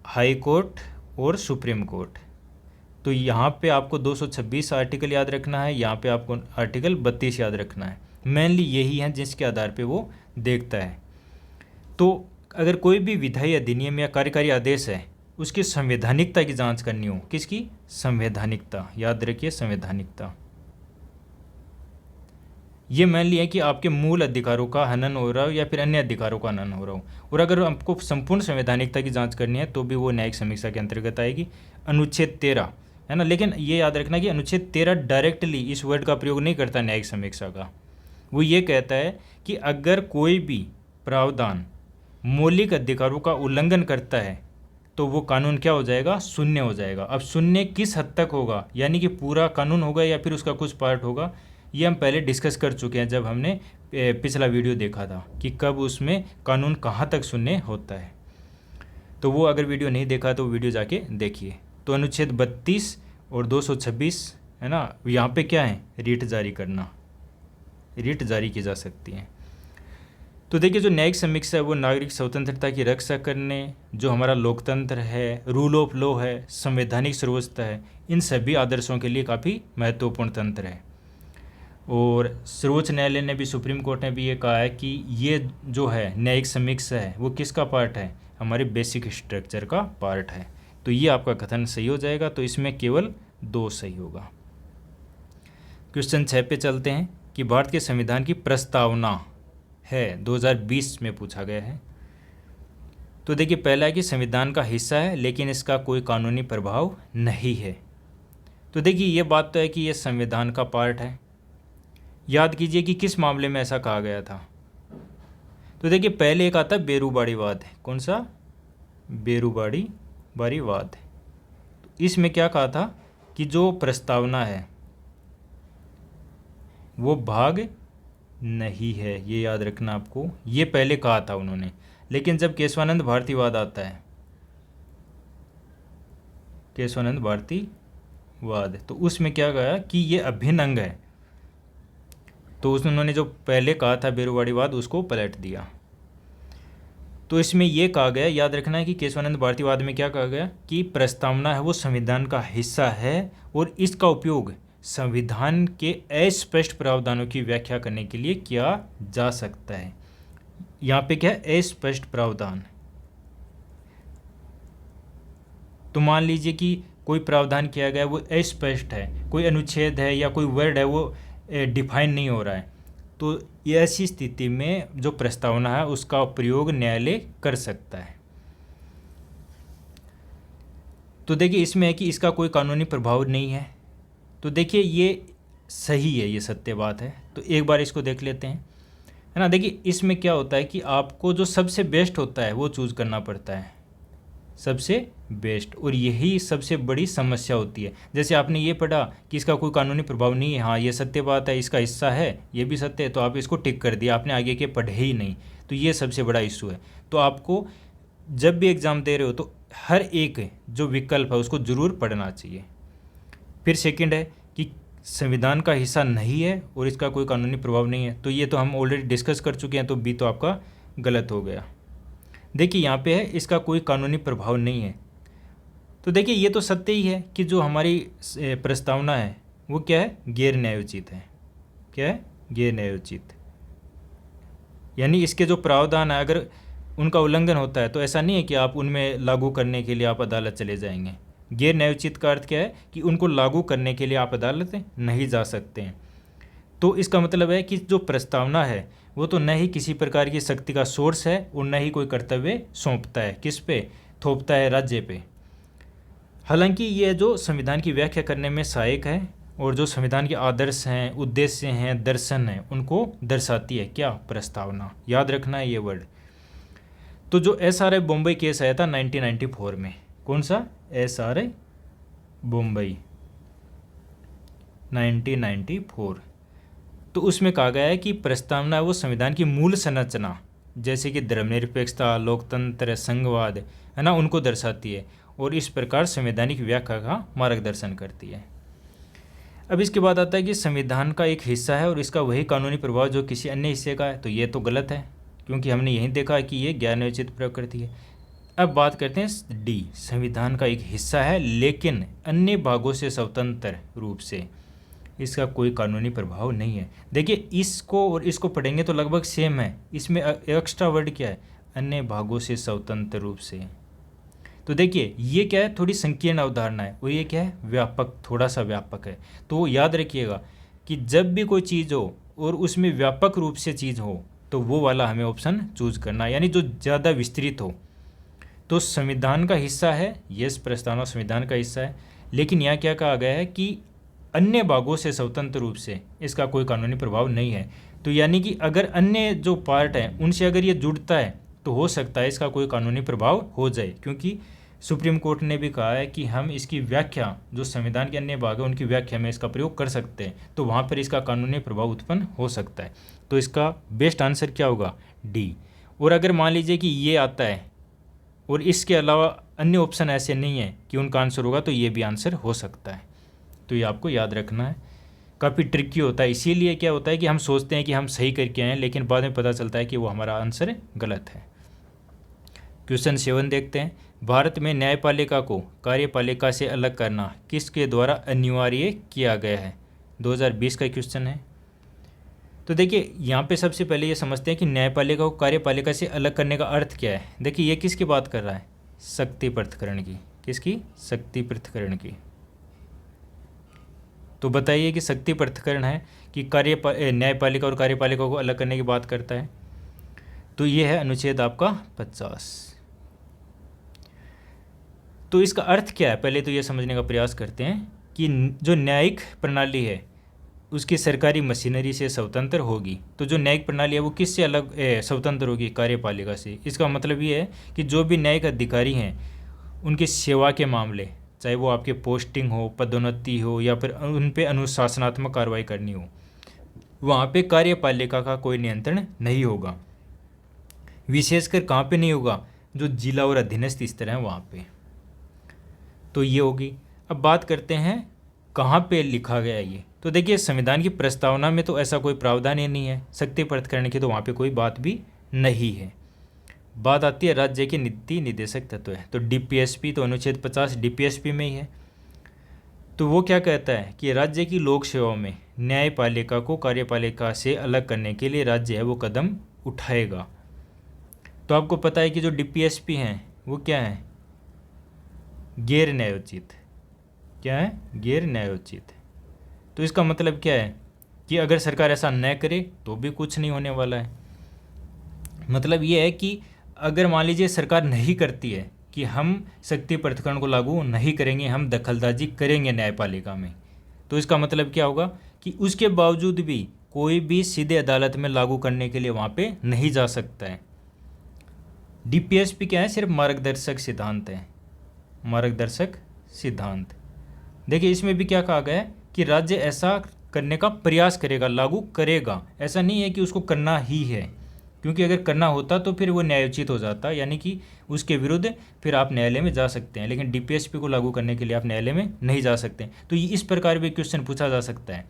[SPEAKER 1] हाई कोर्ट और सुप्रीम कोर्ट। तो यहाँ पे आपको 226 आर्टिकल याद रखना है, यहाँ पे आपको आर्टिकल 32 याद रखना है। मेनली यही है जिसके आधार पे वो देखता है। तो अगर कोई भी विधायी अधिनियम या कार्यकारी आदेश है उसकी संवैधानिकता की जांच करनी हो, किसकी? संवैधानिकता, याद रखिए संवैधानिकता। ये मेनली है कि आपके मूल अधिकारों का हनन हो रहा हो या फिर अन्य अधिकारों का हनन हो रहा हो। और अगर आपको संपूर्ण संवैधानिकता की जांच करनी है तो भी वो न्यायिक समीक्षा के अंतर्गत आएगी। अनुच्छेद 13 है ना, लेकिन ये याद रखना कि अनुच्छेद 13 डायरेक्टली इस वर्ड का प्रयोग नहीं करता न्यायिक समीक्षा का। वो ये कहता है कि अगर कोई भी प्रावधान मौलिक अधिकारों का उल्लंघन करता है तो वो कानून क्या हो जाएगा? शून्य हो जाएगा। अब शून्य किस हद तक होगा, यानी कि पूरा कानून होगा या फिर उसका कुछ पार्ट होगा, ये हम पहले डिस्कस कर चुके हैं जब हमने पिछला वीडियो देखा था कि कब उसमें कानून कहाँ तक शून्य होता है। तो वो अगर वीडियो नहीं देखा तो वीडियो जाके देखिए। तो अनुच्छेद 32 और 226 है ना, यहाँ पे क्या है? रिट जारी करना, रिट जारी की जा सकती है। तो देखिए जो न्यायिक समीक्षा है वो नागरिक स्वतंत्रता की रक्षा करने, जो हमारा लोकतंत्र है, रूल ऑफ लॉ है, संवैधानिक सर्वोच्चता है, इन सभी आदर्शों के लिए काफ़ी महत्वपूर्ण तंत्र है। और सर्वोच्च न्यायालय ने भी, सुप्रीम कोर्ट ने भी ये कहा है कि ये जो है न्यायिक समीक्षा है वो किसका पार्ट है? हमारे बेसिक स्ट्रक्चर का पार्ट है। तो ये आपका कथन सही हो जाएगा। तो इसमें केवल 2 सही होगा। क्वेश्चन 6 पे चलते हैं कि भारत के संविधान की प्रस्तावना है 2020 में पूछा गया है। तो देखिए पहला है कि संविधान का हिस्सा है लेकिन इसका कोई कानूनी प्रभाव नहीं है। तो देखिए ये बात तो है कि ये संविधान का पार्ट है। याद कीजिए कि किस मामले में ऐसा कहा गया था। तो देखिए पहले एक आता बेरूबाड़ीवाद है। कौन सा? बेरूबाड़ीवाद। तो इसमें क्या कहा था कि जो प्रस्तावना है वो भाग नहीं है, ये याद रखना आपको। ये पहले कहा था उन्होंने। लेकिन जब केशवानंद भारतीवाद आता है, केशवानंद भारतीवाद, तो उसमें क्या कहा कि ये अभिन्न अंग है। तो उन्होंने जो पहले कहा था बेरूबाड़ीवाद उसको पलट दिया। तो इसमें यह कहा गया, याद रखना है कि केशवानंद भारतीवाद में क्या कहा गया कि प्रस्तावना है वो संविधान का हिस्सा है और इसका उपयोग संविधान के अस्पष्ट प्रावधानों की व्याख्या करने के लिए किया जा सकता है। यहाँ पे क्या है? अस्पष्ट प्रावधान। तो मान लीजिए कि कोई प्रावधान किया गया वो अस्पष्ट है, कोई अनुच्छेद है या कोई वर्ड है वो डिफाइन नहीं हो रहा है, तो ऐसी स्थिति में जो प्रस्तावना है उसका प्रयोग न्यायालय कर सकता है। तो देखिए इसमें है कि इसका कोई कानूनी प्रभाव नहीं है। तो देखिए ये सही है, ये सत्य बात है। तो एक बार इसको देख लेते हैं, है ना। देखिए इसमें क्या होता है कि आपको जो सबसे बेस्ट होता है वो चूज़ करना पड़ता है, सबसे बेस्ट, और यही सबसे बड़ी समस्या होती है। जैसे आपने ये पढ़ा कि इसका कोई कानूनी प्रभाव नहीं है, हाँ ये सत्य बात है, इसका हिस्सा है, ये भी सत्य है, तो आप इसको टिक कर दिया, आपने आगे के पढ़े ही नहीं। तो ये सबसे बड़ा इशू है। तो आपको जब भी एग्ज़ाम दे रहे हो तो हर एक जो विकल्प है उसको ज़रूर पढ़ना चाहिए। फिर सेकंड है कि संविधान का हिस्सा नहीं है और इसका कोई कानूनी प्रभाव नहीं है, तो ये तो हम ऑलरेडी डिस्कस कर चुके हैं, तो बी तो आपका गलत हो गया। देखिए यहाँ पे है इसका कोई कानूनी प्रभाव नहीं है। तो देखिए ये तो सत्य ही है कि जो हमारी प्रस्तावना है वो क्या है, गैर न्यायोचित है। क्या है, गैर न्यायोचित। यानी इसके जो प्रावधान है अगर उनका उल्लंघन होता है तो ऐसा नहीं है कि आप उनमें लागू करने के लिए आप अदालत चले जाएंगे। गैर न्यायोचित का अर्थ क्या है कि उनको लागू करने के लिए आप अदालत नहीं जा सकते हैं। तो इसका मतलब है कि जो प्रस्तावना है वो तो न ही किसी प्रकार की शक्ति का सोर्स है और न ही कोई कर्तव्य सौंपता है, किस पे थोपता है, राज्य पे। हालांकि ये जो संविधान की व्याख्या करने में सहायक है और जो संविधान के आदर्श हैं, उद्देश्य हैं, दर्शन हैं, उनको दर्शाती है। क्या, प्रस्तावना। याद रखना है ये वर्ड। तो जो SRI बम्बई केस आया था 1994 में, कौन सा, SRI बम्बई 1994, तो उसमें कहा गया है कि प्रस्तावना वो संविधान की मूल संरचना जैसे कि धर्मनिरपेक्षता, लोकतंत्र, संघवाद, है ना, उनको दर्शाती है और इस प्रकार संवैधानिक व्याख्या का मार्गदर्शन करती है। अब इसके बाद आता है कि संविधान का एक हिस्सा है और इसका वही कानूनी प्रभाव जो किसी अन्य हिस्से का है, तो ये तो गलत है क्योंकि हमने यही देखा कि ये गैर न्यायोचित प्रकृति है। अब बात करते हैं डी, संविधान का एक हिस्सा है लेकिन अन्य भागों से स्वतंत्र रूप से, इसका कोई कानूनी प्रभाव नहीं है। देखिए इसको और इसको पढ़ेंगे तो लगभग सेम है, इसमें एक्स्ट्रा वर्ड क्या है, अन्य भागों से स्वतंत्र रूप से। तो देखिए ये क्या है, थोड़ी संकीर्ण अवधारणा है और ये क्या है, व्यापक, थोड़ा सा व्यापक है। तो याद रखिएगा कि जब भी कोई चीज़ हो और उसमें व्यापक रूप से चीज़ हो तो वो वाला हमें ऑप्शन चूज करना है, यानी जो ज़्यादा विस्तृत हो। तो संविधान का हिस्सा है, यस प्रस्तावना संविधान का हिस्सा है, लेकिन यहाँ क्या कहा गया है कि अन्य भागों से स्वतंत्र रूप से इसका कोई कानूनी प्रभाव नहीं है। तो यानी कि अगर अन्य जो पार्ट हैं उनसे अगर ये जुड़ता है तो हो सकता है इसका कोई कानूनी प्रभाव हो जाए, क्योंकि सुप्रीम कोर्ट ने भी कहा है कि हम इसकी व्याख्या, जो संविधान के अन्य भाग है उनकी व्याख्या में इसका प्रयोग कर सकते हैं, तो वहाँ पर इसका कानूनी प्रभाव उत्पन्न हो सकता है। तो इसका बेस्ट आंसर क्या होगा, डी। और अगर मान लीजिए कि ये आता है और इसके अलावा अन्य ऑप्शन ऐसे नहीं है कि उनका आंसर होगा, तो ये भी आंसर हो सकता है। तो ये आपको याद रखना है, काफ़ी ट्रिकी होता है। इसीलिए क्या होता है कि हम सोचते हैं कि हम सही करके आए हैं लेकिन बाद में पता चलता है कि वो हमारा आंसर गलत है। क्वेश्चन 7 देखते हैं, भारत में न्यायपालिका को कार्यपालिका से अलग करना किसके द्वारा अनिवार्य किया गया है। 2020 का क्वेश्चन है। तो देखिए यहाँ पे सबसे पहले ये समझते हैं कि न्यायपालिका को कार्यपालिका से अलग करने का अर्थ क्या है। देखिए ये किसकी बात कर रहा है, शक्ति पृथक्करण की। किसकी, शक्ति पृथक्करण की। तो बताइए कि शक्ति पृथक्करण है कि न्यायपालिका और कार्यपालिका को अलग करने की बात करता है। तो ये है अनुच्छेद आपका 50। तो इसका अर्थ क्या है, पहले तो ये समझने का प्रयास करते हैं कि जो न्यायिक प्रणाली है उसकी सरकारी मशीनरी से स्वतंत्र होगी। तो जो न्यायिक प्रणाली है वो किससे अलग स्वतंत्र होगी, कार्यपालिका से। इसका मतलब ये है कि जो भी न्यायिक अधिकारी हैं उनकी सेवा के मामले, चाहे वो आपके पोस्टिंग हो, पदोन्नति हो या फिर उन पे अनुशासनात्मक कार्रवाई करनी हो, वहाँ पे कार्यपालिका का कोई नियंत्रण नहीं होगा। विशेषकर कहाँ पे नहीं होगा, जो जिला और अधीनस्थ स्तर हैं वहाँ पे। तो ये होगी। अब बात करते हैं कहाँ पे लिखा गया ये। तो देखिए संविधान की प्रस्तावना में तो ऐसा कोई प्रावधान ही नहीं है शक्ति पृथक्करण की, तो वहाँ पे कोई बात भी नहीं है। बात आती है राज्य के नीति निर्देशक तत्व है, तो DPSP, तो अनुच्छेद 50 DPSP में ही है। तो वो क्या कहता है कि राज्य की लोक सेवाओं में न्यायपालिका को कार्यपालिका से अलग करने के लिए राज्य है वो कदम उठाएगा। तो आपको पता है कि जो DPSP हैं वो क्या है, गैर न्यायोचित। क्या है, गैर न्यायोचित। तो इसका मतलब क्या है कि अगर सरकार ऐसा न करे तो भी कुछ नहीं होने वाला है। मतलब ये है कि अगर मान लीजिए सरकार नहीं करती है कि हम शक्ति पृथक्करण को लागू नहीं करेंगे, हम दखलंदाजी करेंगे न्यायपालिका में, तो इसका मतलब क्या होगा कि उसके बावजूद भी कोई भी सीधे अदालत में लागू करने के लिए वहाँ पे नहीं जा सकता है। डीपीएसपी क्या है? सिर्फ मार्गदर्शक सिद्धांत है, मार्गदर्शक सिद्धांत। देखिए इसमें भी क्या कहा गया है कि राज्य ऐसा करने का प्रयास करेगा, लागू करेगा, ऐसा नहीं है कि उसको करना ही है, क्योंकि अगर करना होता तो फिर वो न्यायोचित हो जाता, यानी कि उसके विरुद्ध फिर आप न्यायालय में जा सकते हैं, लेकिन डीपीएसपी को लागू करने के लिए आप न्यायालय में नहीं जा सकते। तो इस प्रकार भी क्वेश्चन पूछा जा सकता है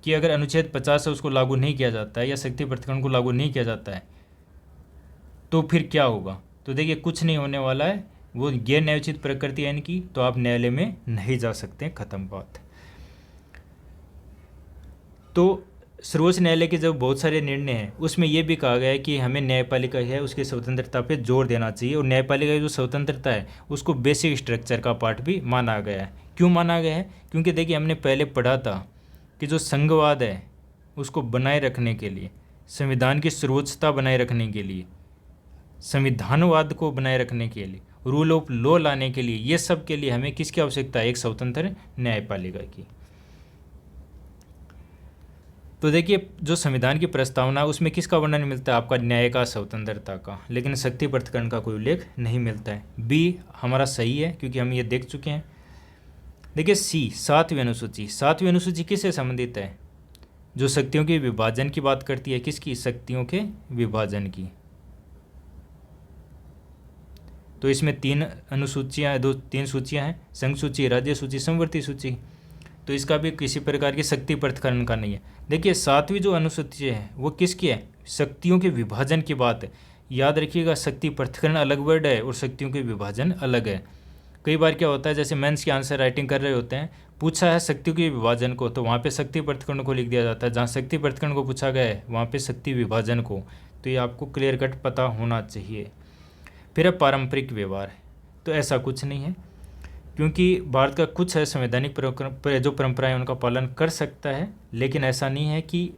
[SPEAKER 1] कि अगर अनुच्छेद 50 है उसको लागू नहीं किया जाता है या शक्ति पृथक्करण को लागू नहीं किया जाता है तो फिर क्या होगा? तो देखिए कुछ नहीं होने वाला है, वो गैर न्यायोचित प्रकृति है इनकी, तो आप न्यायालय में नहीं जा सकते, खत्म बात। तो सर्वोच्च न्यायालय के जो बहुत सारे निर्णय हैं उसमें यह भी कहा गया है कि हमें न्यायपालिका है उसकी स्वतंत्रता पे जोर देना चाहिए, और न्यायपालिका की जो स्वतंत्रता है उसको बेसिक स्ट्रक्चर का पार्ट भी माना गया है। क्यों माना गया है? क्योंकि देखिए हमने पहले पढ़ा था कि जो संघवाद है उसको बनाए रखने के लिए, संविधान की सर्वोच्चता बनाए रखने के लिए, संविधानवाद को बनाए रखने के लिए, रूल ऑफ लॉ लाने के लिए, ये सब के लिए हमें किसकी आवश्यकता है? एक स्वतंत्र न्यायपालिका की। तो देखिए जो संविधान की प्रस्तावना उसमें किसका वर्णन मिलता है? आपका न्याय का, स्वतंत्रता का, लेकिन शक्ति पृथक्करण का कोई उल्लेख नहीं मिलता है। बी हमारा सही है क्योंकि हम ये देख चुके हैं। देखिए सी, 7वीं अनुसूची। 7वीं अनुसूची किससे संबंधित है? जो शक्तियों के विभाजन की बात करती है। किसकी? शक्तियों के विभाजन की। तो इसमें 3 अनुसूचियाँ, 3 सूचियाँ हैं, संघ सूची, राज्य सूची, समवर्ती सूची। तो इसका भी किसी प्रकार की शक्ति पृथक्करण का नहीं है। देखिए 7वीं जो अनुसूची है वो किसकी है? शक्तियों के विभाजन की बात है। याद रखिएगा शक्ति पृथक्करण अलग वर्ड है और शक्तियों के विभाजन अलग है। कई बार क्या होता है, जैसे मेंस की आंसर राइटिंग कर रहे होते हैं, पूछा है शक्तियों के विभाजन को तो वहाँ पे शक्ति पृथक्करण को लिख दिया जाता है, जहाँ शक्ति पृथक्करण को पूछा गया है वहाँ पे शक्ति विभाजन को। तो ये आपको क्लियर कट पता होना चाहिए। फिर है पारंपरिक व्यवहार। तो ऐसा कुछ नहीं है, क्योंकि भारत का कुछ है संवैधानिक जो परंपराएं उनका पालन कर सकता है, लेकिन ऐसा नहीं है कि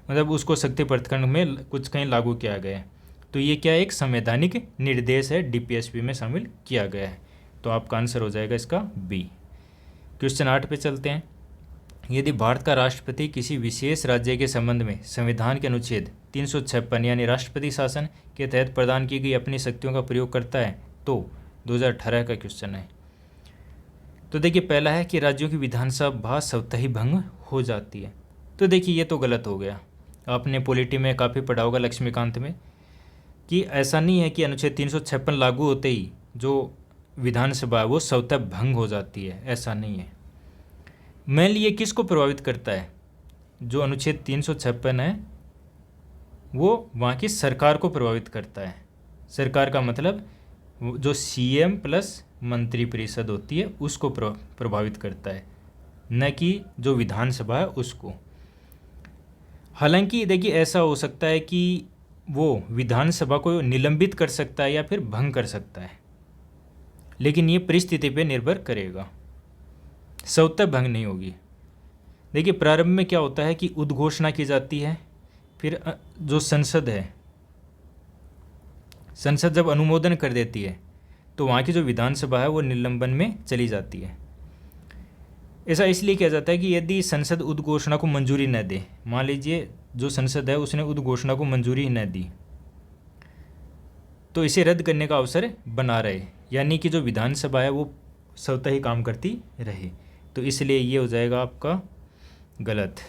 [SPEAKER 1] मतलब उसको शक्ति पृथक्करण में कुछ कहीं लागू किया गया है। तो ये क्या एक संवैधानिक निर्देश है, डीपीएसपी में शामिल किया गया है। तो आपका आंसर हो जाएगा इसका बी। क्वेश्चन 8 पे चलते हैं। यदि भारत का राष्ट्रपति किसी विशेष राज्य के संबंध में संविधान के अनुच्छेद 356 यानी राष्ट्रपति शासन के तहत प्रदान की गई अपनी शक्तियों का प्रयोग करता है तो 2018 का क्वेश्चन है। तो देखिए पहला है कि राज्यों की विधानसभा स्वतः ही भंग हो जाती है। तो देखिए ये तो गलत हो गया। आपने पॉलिटी में काफ़ी पढ़ा होगा लक्ष्मीकांत में कि ऐसा नहीं है कि अनुच्छेद 356 लागू होते ही जो विधानसभा है वो स्वतः भंग हो जाती है, ऐसा नहीं है। मेनली ये किसको प्रभावित करता है? जो अनुच्छेद 356 है वो वहाँ की सरकार को प्रभावित करता है। सरकार का मतलब जो सीएम प्लस मंत्रिपरिषद होती है उसको प्रभावित करता है, न कि जो विधानसभा है उसको। हालांकि देखिए ऐसा हो सकता है कि वो विधानसभा को निलंबित कर सकता है या फिर भंग कर सकता है, लेकिन ये परिस्थिति पे निर्भर करेगा, स्वतः भंग नहीं होगी। देखिए प्रारंभ में क्या होता है कि उद्घोषणा की जाती है, फिर जो संसद है, संसद जब अनुमोदन कर देती है तो वहाँ की जो विधानसभा है वो निलंबन में चली जाती है। ऐसा इसलिए किया जाता है कि यदि संसद उद्घोषणा को मंजूरी न दे, मान लीजिए जो संसद है उसने उद्घोषणा को मंजूरी न दी, तो इसे रद्द करने का अवसर बना रहे, यानी कि जो विधानसभा है वो स्वतः ही काम करती रहे। तो इसलिए ये हो जाएगा आपका गलत।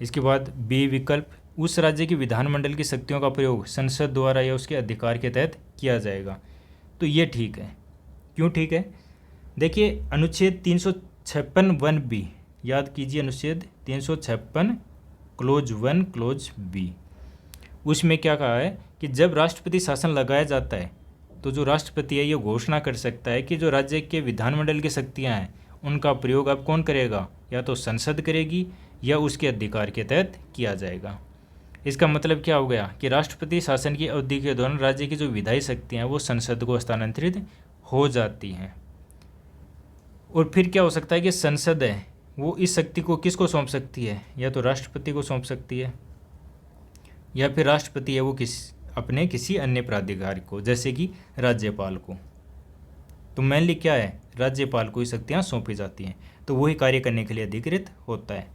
[SPEAKER 1] इसके बाद बी विकल्प, उस राज्य की विधानमंडल की शक्तियों का प्रयोग संसद द्वारा या उसके अधिकार के तहत किया जाएगा। तो ये ठीक है। क्यों ठीक है? देखिए अनुच्छेद 356(1)(b), याद कीजिए अनुच्छेद 356 क्लोज 1 क्लोज बी। उसमें क्या कहा है कि जब राष्ट्रपति शासन लगाया जाता है तो जो राष्ट्रपति है ये घोषणा कर सकता है कि जो राज्य के विधानमंडल की शक्तियाँ हैं उनका प्रयोग अब कौन करेगा? या तो संसद करेगी या उसके अधिकार के तहत किया जाएगा। इसका मतलब क्या हो गया कि राष्ट्रपति शासन की अवधि के दौरान राज्य की जो विधायी शक्तियाँ हैं वो संसद को हस्तांतरित हो जाती हैं। और फिर क्या हो सकता है कि संसद है वो इस शक्ति को किसको सौंप सकती है, या तो राष्ट्रपति को सौंप सकती है, या फिर राष्ट्रपति है वो अपने किसी अन्य प्राधिकारी को, जैसे कि राज्यपाल को। तो मेनली क्या है, राज्यपाल को ही शक्तियाँ सौंपी जाती हैं, तो वही कार्य करने के लिए अधिकृत होता है।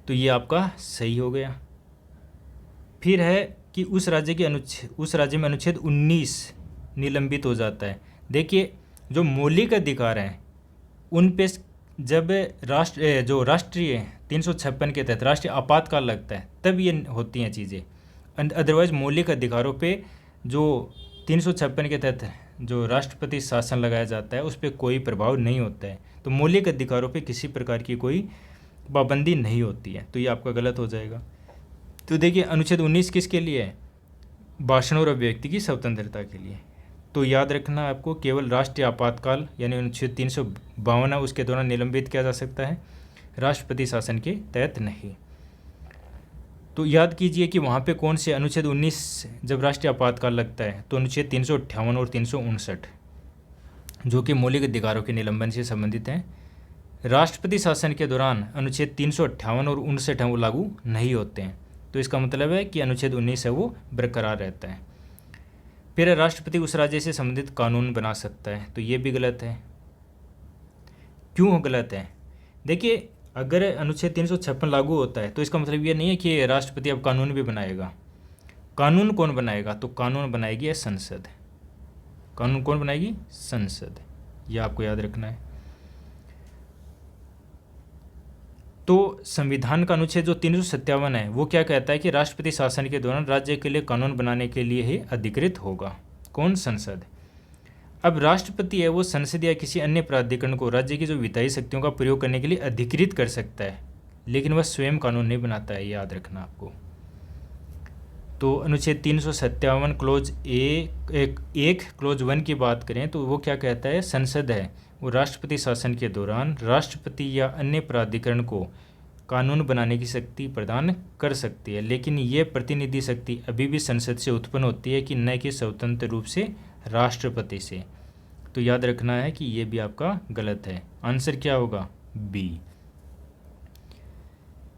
[SPEAKER 1] तो ये आपका सही हो गया। फिर है कि उस राज्य में अनुच्छेद 19 निलंबित हो जाता है। देखिए, जो मौलिक अधिकार हैं उन पे जब राष्ट्रीय 356 के तहत राष्ट्रीय आपातकाल लगता है तब ये होती हैं चीज़ें। अदरवाइज मौलिक अधिकारों पे जो 356 के तहत जो राष्ट्रपति शासन लगाया जाता है उस पर कोई प्रभाव नहीं होता है। तो मौलिक अधिकारों पे किसी प्रकार की कोई पाबंदी नहीं होती है, तो ये आपका गलत हो जाएगा। तो देखिए, अनुच्छेद 19 किसके लिए है, भाषण और अभिव्यक्ति की स्वतंत्रता के लिए। तो याद रखना आपको, केवल राष्ट्रीय आपातकाल यानी अनुच्छेद 352 उसके दौरान निलंबित किया जा सकता है, राष्ट्रपति शासन के तहत नहीं। तो याद कीजिए कि वहाँ पे कौन से अनुच्छेद 19 जब राष्ट्रीय आपातकाल लगता है तो अनुच्छेद 358 और 359 जो कि मौलिक अधिकारों के निलंबन से संबंधित हैं। राष्ट्रपति शासन के दौरान अनुच्छेद 358 और 59 हैं वो लागू नहीं होते हैं। तो इसका मतलब है कि अनुच्छेद 19 है वो बरकरार रहता है। फिर राष्ट्रपति उस राज्य से संबंधित कानून बना सकता है, तो ये भी गलत है। क्यों गलत है? देखिए, अगर अनुच्छेद 356 लागू होता है तो इसका मतलब ये नहीं है कि राष्ट्रपति अब कानून भी बनाएगा। कानून कौन बनाएगा? तो कानून बनाएगी संसद। कानून कौन बनाएगी? संसद। यह आपको याद रखना है। तो संविधान का अनुच्छेद जो 357 है वो क्या कहता है कि राष्ट्रपति शासन के दौरान राज्य के लिए कानून बनाने के लिए ही अधिकृत होगा। कौन? संसद। अब राष्ट्रपति है वो संसद या किसी अन्य प्राधिकरण को राज्य की जो विधायी शक्तियों का प्रयोग करने के लिए अधिकृत कर सकता है, लेकिन वह स्वयं कानून नहीं बनाता है, याद रखना आपको। तो अनुच्छेद 357 क्लोज एक क्लोज 1 की बात करें तो वो क्या कहता है? संसद है वो राष्ट्रपति शासन के दौरान राष्ट्रपति या अन्य प्राधिकरण को कानून बनाने की शक्ति प्रदान कर सकती है, लेकिन ये प्रतिनिधि शक्ति अभी भी संसद से उत्पन्न होती है कि न कि स्वतंत्र रूप से राष्ट्रपति से। तो याद रखना है कि ये भी आपका गलत है। आंसर क्या होगा? बी।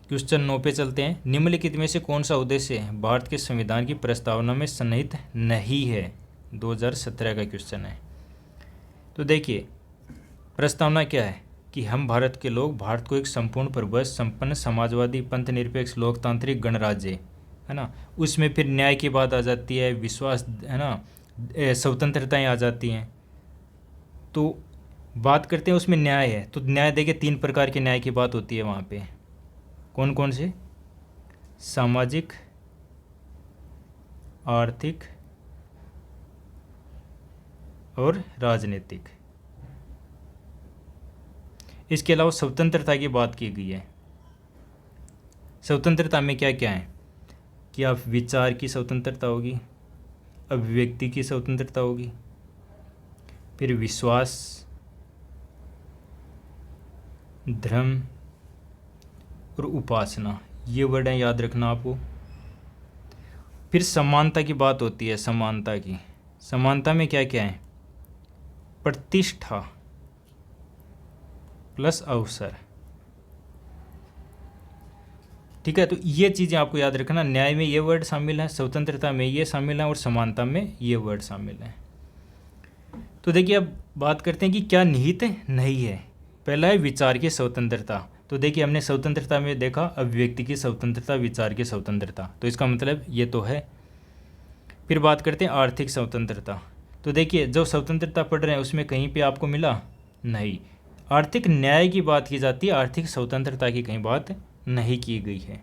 [SPEAKER 1] क्वेश्चन 9 पे चलते हैं। निम्नलिखित में से कौन सा उद्देश्य भारत के संविधान की प्रस्तावना में सन्निहित नहीं है? 2017 का क्वेश्चन है। तो देखिए, प्रस्तावना क्या है कि हम भारत के लोग भारत को एक संपूर्ण प्रभुत्व संपन्न समाजवादी पंथ निरपेक्ष लोकतांत्रिक गणराज्य है ना, उसमें फिर न्याय की बात आ जाती है, विश्वास है ना, स्वतंत्रताएं आ जाती हैं। तो बात करते हैं उसमें न्याय है, तो न्याय देखिए 3 प्रकार के न्याय की बात होती है वहाँ पे। कौन कौन से? सामाजिक, आर्थिक और राजनीतिक। इसके अलावा स्वतंत्रता की बात की गई है। स्वतंत्रता में क्या क्या है कि आप विचार की स्वतंत्रता होगी, अभिव्यक्ति की स्वतंत्रता होगी, फिर विश्वास, धर्म और उपासना, ये वर्ड है, याद रखना आपको। फिर समानता की बात होती है। समानता की, समानता में क्या क्या है? प्रतिष्ठा प्लस अवसर। ठीक है, तो ये चीज़ें आपको याद रखना। न्याय में ये वर्ड शामिल है, स्वतंत्रता में ये शामिल है और समानता में ये वर्ड शामिल है। तो देखिए, अब बात करते हैं कि क्या निहित नहीं है। पहला है विचार की स्वतंत्रता। तो देखिए, हमने स्वतंत्रता में देखा अभिव्यक्ति की स्वतंत्रता, विचार की स्वतंत्रता, तो इसका मतलब ये तो है। फिर बात करते हैं आर्थिक स्वतंत्रता। तो देखिए, जो स्वतंत्रता पढ़ रहे हैं उसमें कहीं पे आपको मिला नहीं। आर्थिक न्याय की बात की जाती है, आर्थिक स्वतंत्रता की कहीं बात नहीं की गई है।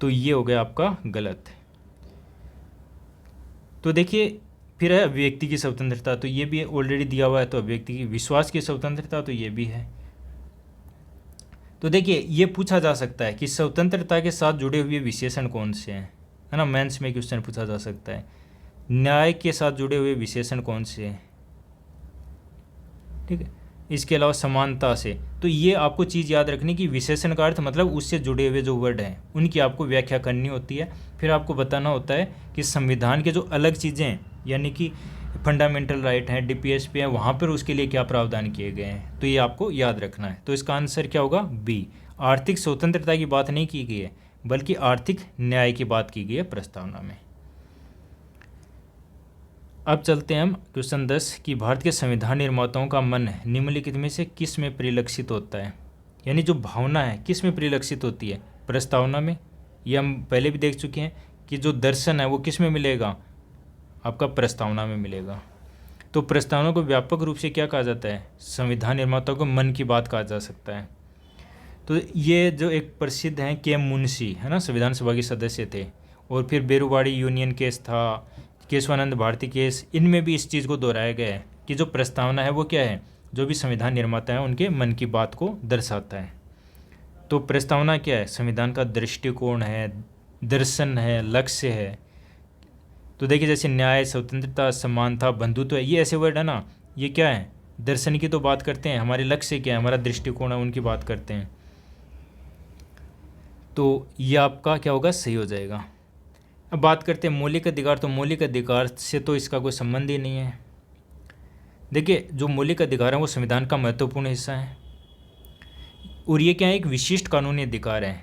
[SPEAKER 1] तो ये हो गया आपका गलत। तो देखिए, फिर है अभिव्यक्ति की स्वतंत्रता। तो ये भी ऑलरेडी दिया हुआ है, तो अभिव्यक्ति की। विश्वास की स्वतंत्रता, तो ये भी है। तो देखिए, ये पूछा जा सकता है कि स्वतंत्रता के साथ जुड़े हुए विशेषण कौन से हैं, है ना। मेंस में क्वेश्चन पूछा जा सकता है। न्याय के साथ जुड़े हुए विशेषण कौन से हैं? ठीक है। इसके अलावा समानता से, तो ये आपको चीज़ याद रखनी कि विशेषण का अर्थ मतलब उससे जुड़े हुए जो वर्ड हैं उनकी आपको व्याख्या करनी होती है। फिर आपको बताना होता है कि संविधान के जो अलग चीज़ें हैं, यानी कि फंडामेंटल राइट हैं, डीपीएसपी हैं, वहाँ पर उसके लिए क्या प्रावधान किए गए हैं, तो ये आपको याद रखना है। तो इसका आंसर क्या होगा? बी। आर्थिक स्वतंत्रता की बात नहीं की गई है, बल्कि आर्थिक न्याय की बात की गई है प्रस्तावना में। अब चलते हैं हम क्वेश्चन 10 कि भारत के संविधान निर्माताओं का मन निम्नलिखित में से किस में परिलक्षित होता है, यानी जो भावना है किस में परिलक्षित होती है? प्रस्तावना में। ये हम पहले भी देख चुके हैं कि जो दर्शन है वो किस में मिलेगा? आपका प्रस्तावना में मिलेगा। तो प्रस्तावना को व्यापक रूप से क्या कहा जाता है? संविधान निर्माताओं को मन की बात कहा जा सकता है। तो ये जो एक प्रसिद्ध हैं के.एम. मुंशी है ना, संविधान सभा के सदस्य थे, और फिर बेरुवाड़ी यूनियन केस था, केशवानंद भारती केस, इनमें भी इस चीज़ को दोहराया गया है कि जो प्रस्तावना है वो क्या है? जो भी संविधान निर्माता है उनके मन की बात को दर्शाता है। तो प्रस्तावना क्या है? संविधान का दृष्टिकोण है, दर्शन है, लक्ष्य है। तो देखिए जैसे न्याय, स्वतंत्रता, समानता, बंधुत्व है, ये ऐसे वर्ड है ना, ये क्या है? दर्शन की तो बात करते हैं, हमारे लक्ष्य क्या है, हमारा दृष्टिकोण है, उनकी बात करते हैं। तो ये आपका क्या होगा? सही हो जाएगा। अब बात करते हैं मौलिक अधिकार। तो मौलिक अधिकार से तो इसका कोई संबंध ही नहीं है। देखिए जो मौलिक अधिकार है वो संविधान का महत्वपूर्ण हिस्सा है, और ये क्या है? एक विशिष्ट कानूनी अधिकार है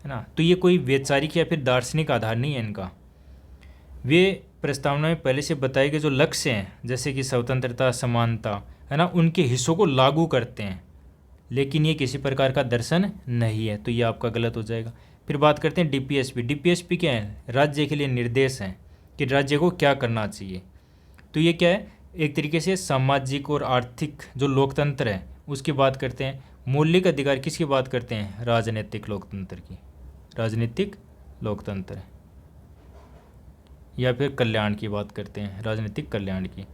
[SPEAKER 1] ना। तो ये कोई वैचारिक या फिर दार्शनिक आधार नहीं है इनका। वे प्रस्तावना में पहले से बताए गए जो लक्ष्य हैं, जैसे कि स्वतंत्रता, समानता है ना, उनके हिस्सों को लागू करते हैं, लेकिन ये किसी प्रकार का दर्शन नहीं है। तो ये आपका गलत हो जाएगा। फिर बात करते हैं डीपीएसपी। डीपीएसपी क्या है? राज्य के लिए निर्देश हैं कि राज्य को क्या करना चाहिए। तो ये क्या है? एक तरीके से सामाजिक और आर्थिक जो लोकतंत्र है उसकी बात करते हैं। मौलिक अधिकार किसकी बात करते हैं? राजनीतिक लोकतंत्र की। राजनीतिक लोकतंत्र या फिर कल्याण की बात करते हैं, राजनीतिक कल्याण की।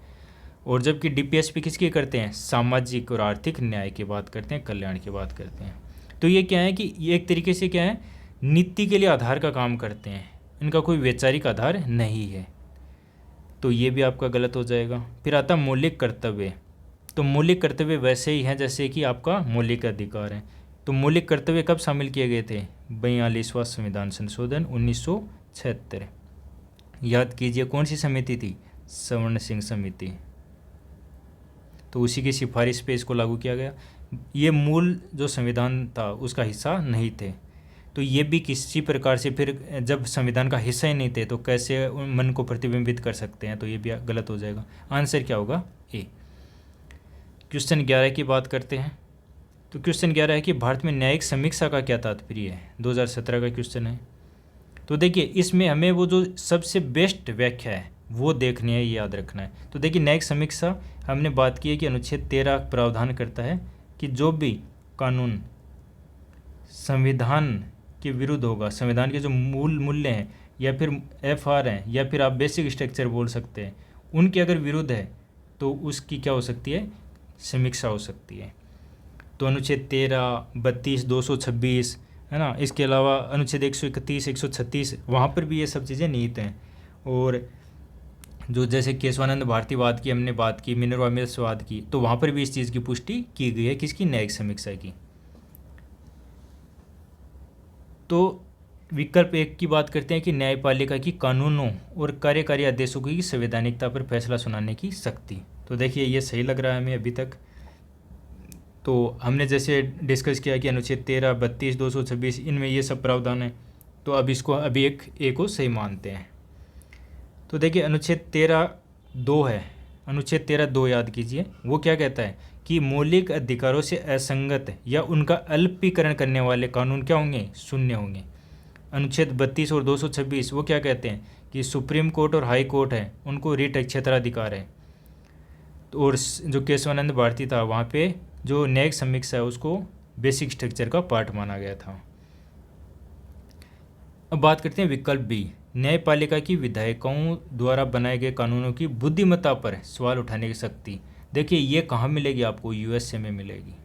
[SPEAKER 1] और जबकि डीपीएसपी किसकी करते हैं? सामाजिक और आर्थिक न्याय की बात करते हैं, कल्याण की बात करते हैं। तो ये क्या है कि ये एक तरीके से क्या है? नीति के लिए आधार का काम करते हैं, इनका कोई वैचारिक आधार नहीं है। तो ये भी आपका गलत हो जाएगा। फिर आता मौलिक कर्तव्य। तो मौलिक कर्तव्य वैसे ही हैं जैसे कि आपका मौलिक अधिकार है। तो मौलिक कर्तव्य कब शामिल किए गए थे? 42वां संविधान संशोधन 1976। याद कीजिए कौन सी समिति थी? स्वर्ण सिंह समिति। तो उसी की सिफारिश पे इसको लागू किया गया। ये मूल जो संविधान था उसका हिस्सा नहीं थे। तो ये भी किसी प्रकार से फिर जब संविधान का हिस्सा ही नहीं थे तो कैसे मन को प्रतिबिंबित कर सकते हैं? तो ये भी गलत हो जाएगा। आंसर क्या होगा? ए। क्वेश्चन 11 की बात करते हैं। तो क्वेश्चन 11 है कि भारत में न्यायिक समीक्षा का क्या तात्पर्य है? 2017 का क्वेश्चन है। तो देखिए इसमें हमें वो जो सबसे बेस्ट व्याख्या है वो देखनी है, ये याद रखना है। तो देखिए न्यायिक समीक्षा हमने बात की है कि अनुच्छेद 13 प्रावधान करता है कि जो भी कानून संविधान के विरुद्ध होगा, संविधान के जो मूल मूल्य हैं या फिर एफआर हैं या फिर आप बेसिक स्ट्रक्चर बोल सकते हैं, उनके अगर विरुद्ध है तो उसकी क्या हो सकती है? समीक्षा हो सकती है। तो अनुच्छेद 13, 32, 226 है ना, इसके अलावा अनुच्छेद 131, 136 वहाँ पर भी ये सब चीज़ें निहित हैं। और जो जैसे केशवानंद भारतीवाद की हमने बात की, मिनर्वा मिल्सवाद की, तो वहाँ पर भी इस चीज़ की पुष्टि की गई है। किसकी? न्यायिक समीक्षा की। तो विकल्प 1 की बात करते हैं कि न्यायपालिका की कानूनों और कार्यकारी आदेशों की संवैधानिकता पर फैसला सुनाने की शक्ति। तो देखिए ये सही लग रहा है हमें अभी तक। तो हमने जैसे डिस्कस किया कि अनुच्छेद 13, 32, 226 इनमें ये सब प्रावधान है। तो अब इसको अभी एक को सही मानते हैं। तो देखिए अनुच्छेद 13(2) है। अनुच्छेद 13(2) याद कीजिए, वो क्या कहता है कि मौलिक अधिकारों से असंगत या उनका अल्पीकरण करने वाले कानून क्या होंगे? शून्य होंगे। अनुच्छेद 32 और 226 वो क्या कहते हैं कि सुप्रीम कोर्ट और हाई कोर्ट है उनको रिट क्षेत्राधिकार है। और जो केशवानंद भारती था वहाँ पे जो न्यायिक समीक्षा है उसको बेसिक स्ट्रक्चर का पार्ट माना गया था। अब बात करते हैं विकल्प बी, न्यायपालिका की विधायकों द्वारा बनाए गए कानूनों की बुद्धिमत्ता पर सवाल उठाने की शक्ति। देखिए ये कहाँ मिलेगी आपको? यूएसए में मिलेगी।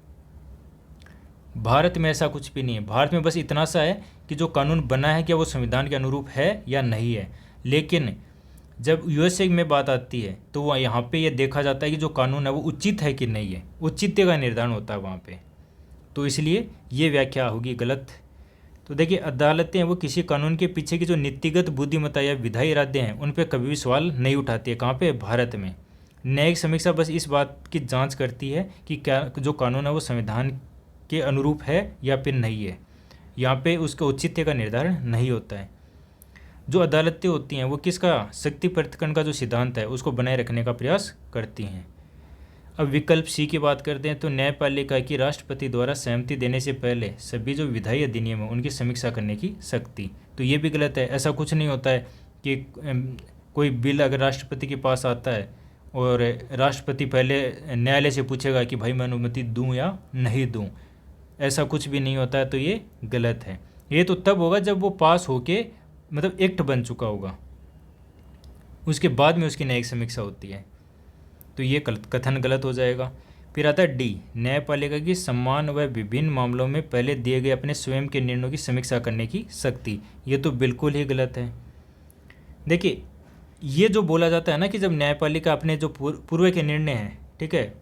[SPEAKER 1] भारत में ऐसा कुछ भी नहीं है। भारत में बस इतना सा है कि जो कानून बना है क्या वो संविधान के अनुरूप है या नहीं है। लेकिन जब यूएसए में बात आती है तो वह यहाँ पे ये देखा जाता है कि जो कानून है वो उचित है कि नहीं है, औचित्य का निर्धारण होता है वहाँ पे। तो इसलिए ये व्याख्या होगी गलत। तो देखिए अदालतें हैं वो किसी कानून के पीछे की जो नीतिगत बुद्धिमत्ता या विधायी इरादे हैं उन पर कभी भी सवाल नहीं उठाती है। कहाँ पे? भारत में। न्यायिक समीक्षा बस इस बात की जांच करती है कि क्या जो कानून है वो संविधान के अनुरूप है या फिर नहीं है। यहाँ पे उसके औचित्य का निर्धारण नहीं होता है। जो अदालतें होती हैं वो किसका? शक्ति पृथक्करण का जो सिद्धांत है उसको बनाए रखने का प्रयास करती हैं। अब विकल्प सी की बात करते हैं तो न्यायपालिका की राष्ट्रपति द्वारा सहमति देने से पहले सभी जो विधायी अधिनियम है उनकी समीक्षा करने की शक्ति। तो ये भी गलत है। ऐसा कुछ नहीं होता है कि कोई बिल अगर राष्ट्रपति के पास आता है और राष्ट्रपति पहले न्यायालय से पूछेगा कि भाई मैं अनुमति दूं या नहीं दूं, ऐसा कुछ भी नहीं होता है। तो ये गलत है। ये तो तब होगा जब वो पास होके मतलब एक्ट बन चुका होगा, उसके बाद में उसकी न्यायिक समीक्षा होती है। तो ये कथन गलत हो जाएगा। फिर आता है डी, न्यायपालिका की समान व विभिन्न मामलों में पहले दिए गए अपने स्वयं के निर्णयों की समीक्षा करने की शक्ति। ये तो बिल्कुल ही गलत है। देखिए ये जो बोला जाता है ना कि जब न्यायपालिका अपने जो पूर्व के निर्णय हैं, ठीक है,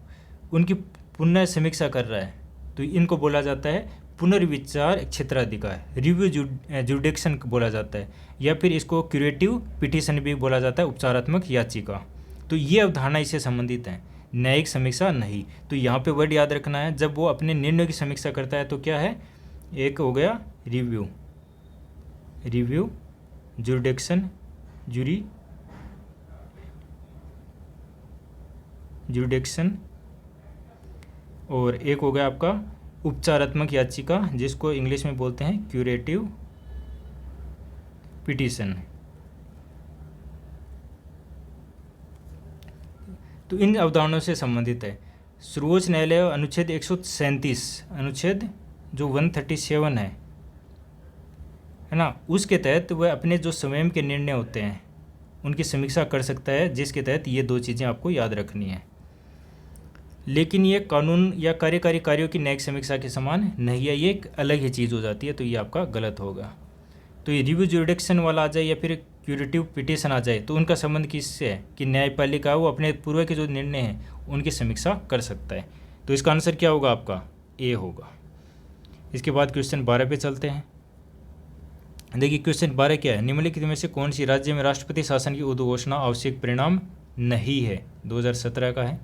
[SPEAKER 1] उनकी पुनः समीक्षा कर रहा है, तो इनको बोला जाता है पुनर्विचार क्षेत्राधिकार, रिव्यू जुडिक्शन बोला जाता है, या फिर इसको क्यूरेटिव पिटीशन भी बोला जाता है, उपचारात्मक याचिका। तो ये अवधारणा इससे संबंधित है, न्यायिक समीक्षा नहीं। तो यहाँ पे वर्ड याद रखना है, जब वो अपने निर्णय की समीक्षा करता है तो क्या है? एक हो गया रिव्यू जुडिक्शन जुडिक्शन, और एक हो गया आपका उपचारात्मक याचिका जिसको इंग्लिश में बोलते हैं क्यूरेटिव पिटीशन। तो इन अवधारणाओं से संबंधित है सर्वोच्च न्यायालय अनुच्छेद 137, अनुच्छेद जो 137 है ना, उसके तहत वह अपने जो स्वयं के निर्णय होते हैं उनकी समीक्षा कर सकता है, जिसके तहत ये दो चीज़ें आपको याद रखनी है। लेकिन ये कानून या कार्यकारी कार्यों की न्यायिक समीक्षा के समान नहीं है, ये एक अलग ही चीज़ हो जाती है। तो ये आपका गलत होगा। तो ये रिव्यू जुडिक्शन वाला आ जाए या फिर क्यूरेटिव पिटीशन आ जाए तो उनका संबंध किससे है कि न्यायपालिका वो अपने पूर्व के जो निर्णय हैं उनकी समीक्षा कर सकता है। तो इसका आंसर क्या होगा? आपका ए होगा। इसके बाद क्वेश्चन 12 पे चलते हैं। देखिए क्वेश्चन 12 क्या है? निम्नलिखित में से कौन सी राज्य में राष्ट्रपति शासन की उद्घोषणा आवश्यक परिणाम नहीं है? 2017 का है।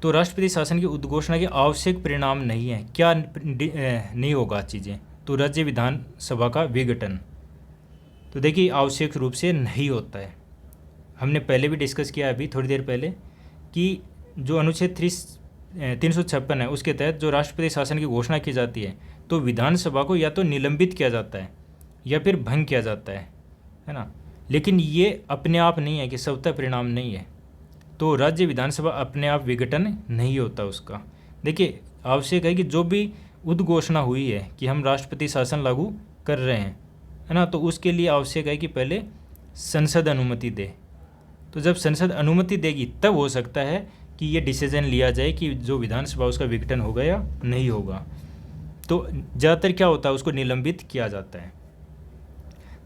[SPEAKER 1] तो राष्ट्रपति शासन की उद्घोषणा के आवश्यक परिणाम नहीं है, क्या नहीं होगा चीज़ें? तो राज्य विधानसभा का विघटन। तो देखिए आवश्यक रूप से नहीं होता है। हमने पहले भी डिस्कस किया अभी थोड़ी देर पहले कि जो अनुच्छेद 356 है उसके तहत जो राष्ट्रपति शासन की घोषणा की जाती है तो विधानसभा को या तो निलंबित किया जाता है या फिर भंग किया जाता है ना। लेकिन ये अपने आप नहीं है कि स्वतः परिणाम नहीं है। तो राज्य विधानसभा अपने आप विघटन नहीं होता उसका। देखिए आवश्यक है कि जो भी उद्घोषणा हुई है कि हम राष्ट्रपति शासन लागू कर रहे हैं, है ना, तो उसके लिए आवश्यक है कि पहले संसद अनुमति दे। तो जब संसद अनुमति देगी तब हो सकता है कि ये डिसीजन लिया जाए कि जो विधानसभा उसका विघटन होगा या नहीं होगा। तो ज़्यादातर क्या होता है, उसको निलंबित किया जाता है।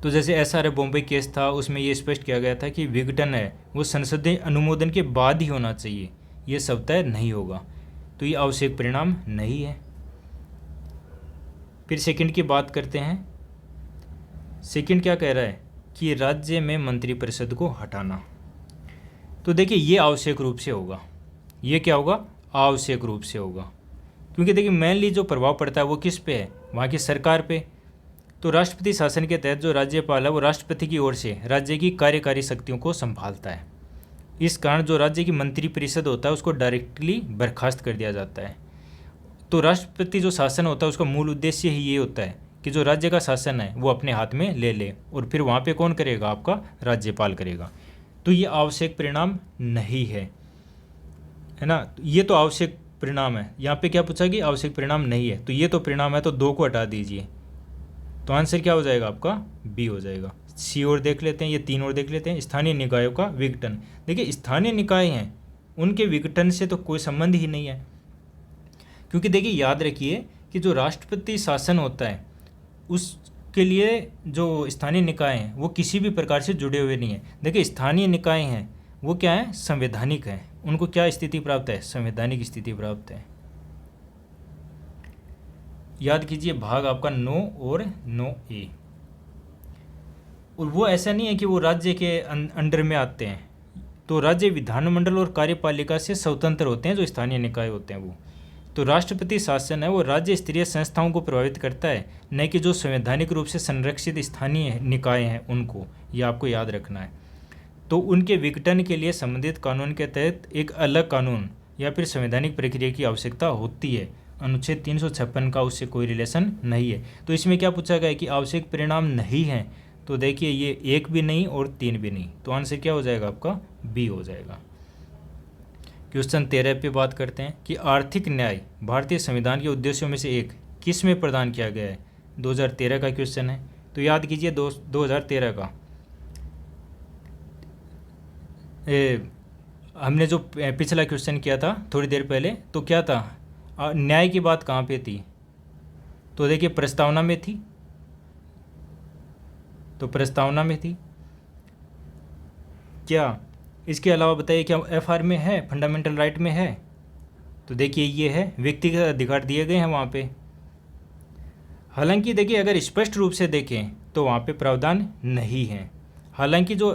[SPEAKER 1] तो जैसे SRF बॉम्बे केस था उसमें ये स्पष्ट किया गया था कि विघटन है वो संसदीय अनुमोदन के बाद ही होना चाहिए, ये स्वतः नहीं होगा। तो ये आवश्यक परिणाम नहीं है। फिर सेकंड की बात करते हैं। सेकंड क्या कह रहा है कि राज्य में मंत्रिपरिषद को हटाना। तो देखिए ये आवश्यक रूप से होगा। ये क्या होगा? आवश्यक रूप से होगा, क्योंकि देखिए मेनली जो प्रभाव पड़ता है वो किस पे है? वहाँ की सरकार पे। तो राष्ट्रपति शासन के तहत जो राज्यपाल है वो राष्ट्रपति की ओर से राज्य की कार्यकारी शक्तियों को संभालता है। इस कारण जो राज्य की मंत्रिपरिषद होता है उसको डायरेक्टली बर्खास्त कर दिया जाता है। तो राष्ट्रपति जो शासन होता है उसका मूल उद्देश्य ही ये होता है कि जो राज्य का शासन है वो अपने हाथ में ले ले, और फिर वहाँ पे कौन करेगा? आपका राज्यपाल करेगा। तो ये आवश्यक परिणाम नहीं है ना। ये तो आवश्यक परिणाम है। यहाँ पे क्या पूछा कि आवश्यक परिणाम नहीं है, तो ये तो परिणाम है, तो 2 को हटा दीजिए। तो आंसर क्या हो जाएगा? आपका बी हो जाएगा। सी और देख लेते हैं, ये 3 और देख लेते हैं। स्थानीय निकायों का विघटन। देखिए स्थानीय निकाय हैं उनके विघटन से तो कोई संबंध ही नहीं है, क्योंकि देखिए याद रखिए कि जो राष्ट्रपति शासन होता है उसके लिए जो स्थानीय निकाय हैं वो किसी भी प्रकार से जुड़े हुए नहीं हैं। देखिए स्थानीय निकाय हैं वो क्या है? संवैधानिक है। उनको क्या स्थिति प्राप्त है? संवैधानिक स्थिति प्राप्त है। याद कीजिए भाग आपका 9 और 9A। और वो ऐसा नहीं है कि वो राज्य के अंडर में आते हैं, तो राज्य विधानमंडल और कार्यपालिका से स्वतंत्र होते हैं, जो स्थानीय निकाय होते हैं वो। तो राष्ट्रपति शासन है वो राज्य स्तरीय संस्थाओं को प्रभावित करता है, न कि जो संवैधानिक रूप से संरक्षित स्थानीय निकाय हैं उनको, ये आपको याद रखना है। तो उनके विघटन के लिए संबंधित कानून के तहत एक अलग कानून या फिर संवैधानिक प्रक्रिया की आवश्यकता होती है। अनुच्छेद 356 का उससे कोई रिलेशन नहीं है। तो इसमें क्या पूछा गया है कि आवश्यक परिणाम नहीं है, तो देखिए ये 1 भी नहीं और 3 भी नहीं, तो आंसर क्या हो जाएगा आपका बी हो जाएगा। क्वेश्चन 13 पे बात करते हैं कि आर्थिक न्याय भारतीय संविधान के उद्देश्यों में से एक किस में प्रदान किया गया है। 2013 का क्वेश्चन है, तो याद कीजिए 2013 का हमने जो पिछला क्वेश्चन किया था थोड़ी देर पहले, तो क्या था, न्याय की बात कहाँ पे थी, तो देखिए प्रस्तावना में थी, तो प्रस्तावना में थी क्या। इसके अलावा बताइए क्या FR में है, फंडामेंटल राइट में है, तो देखिए ये है, व्यक्तिगत अधिकार दिए गए हैं वहाँ पे। हालांकि देखिए अगर स्पष्ट रूप से देखें तो वहाँ पे प्रावधान नहीं है, हालांकि जो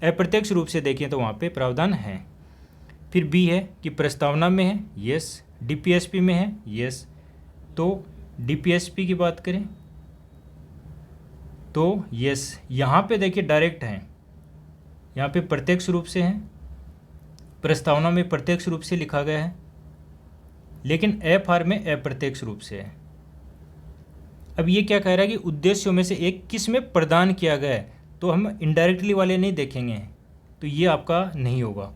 [SPEAKER 1] अप्रत्यक्ष रूप से देखें तो वहाँ पे प्रावधान है। फिर बी है कि प्रस्तावना में है, यस। DPSP में है, यस। तो DPSP की बात करें तो यस, यहाँ पे देखिए डायरेक्ट है, यहाँ पे प्रत्यक्ष रूप से है, प्रस्तावना में प्रत्यक्ष रूप से लिखा गया है, लेकिन FR में अप्रत्यक्ष रूप से है। अब ये क्या कह रहा है कि उद्देश्यों में से एक किस में प्रदान किया गया है, तो हम इनडायरेक्टली वाले नहीं देखेंगे, तो ये आपका नहीं होगा,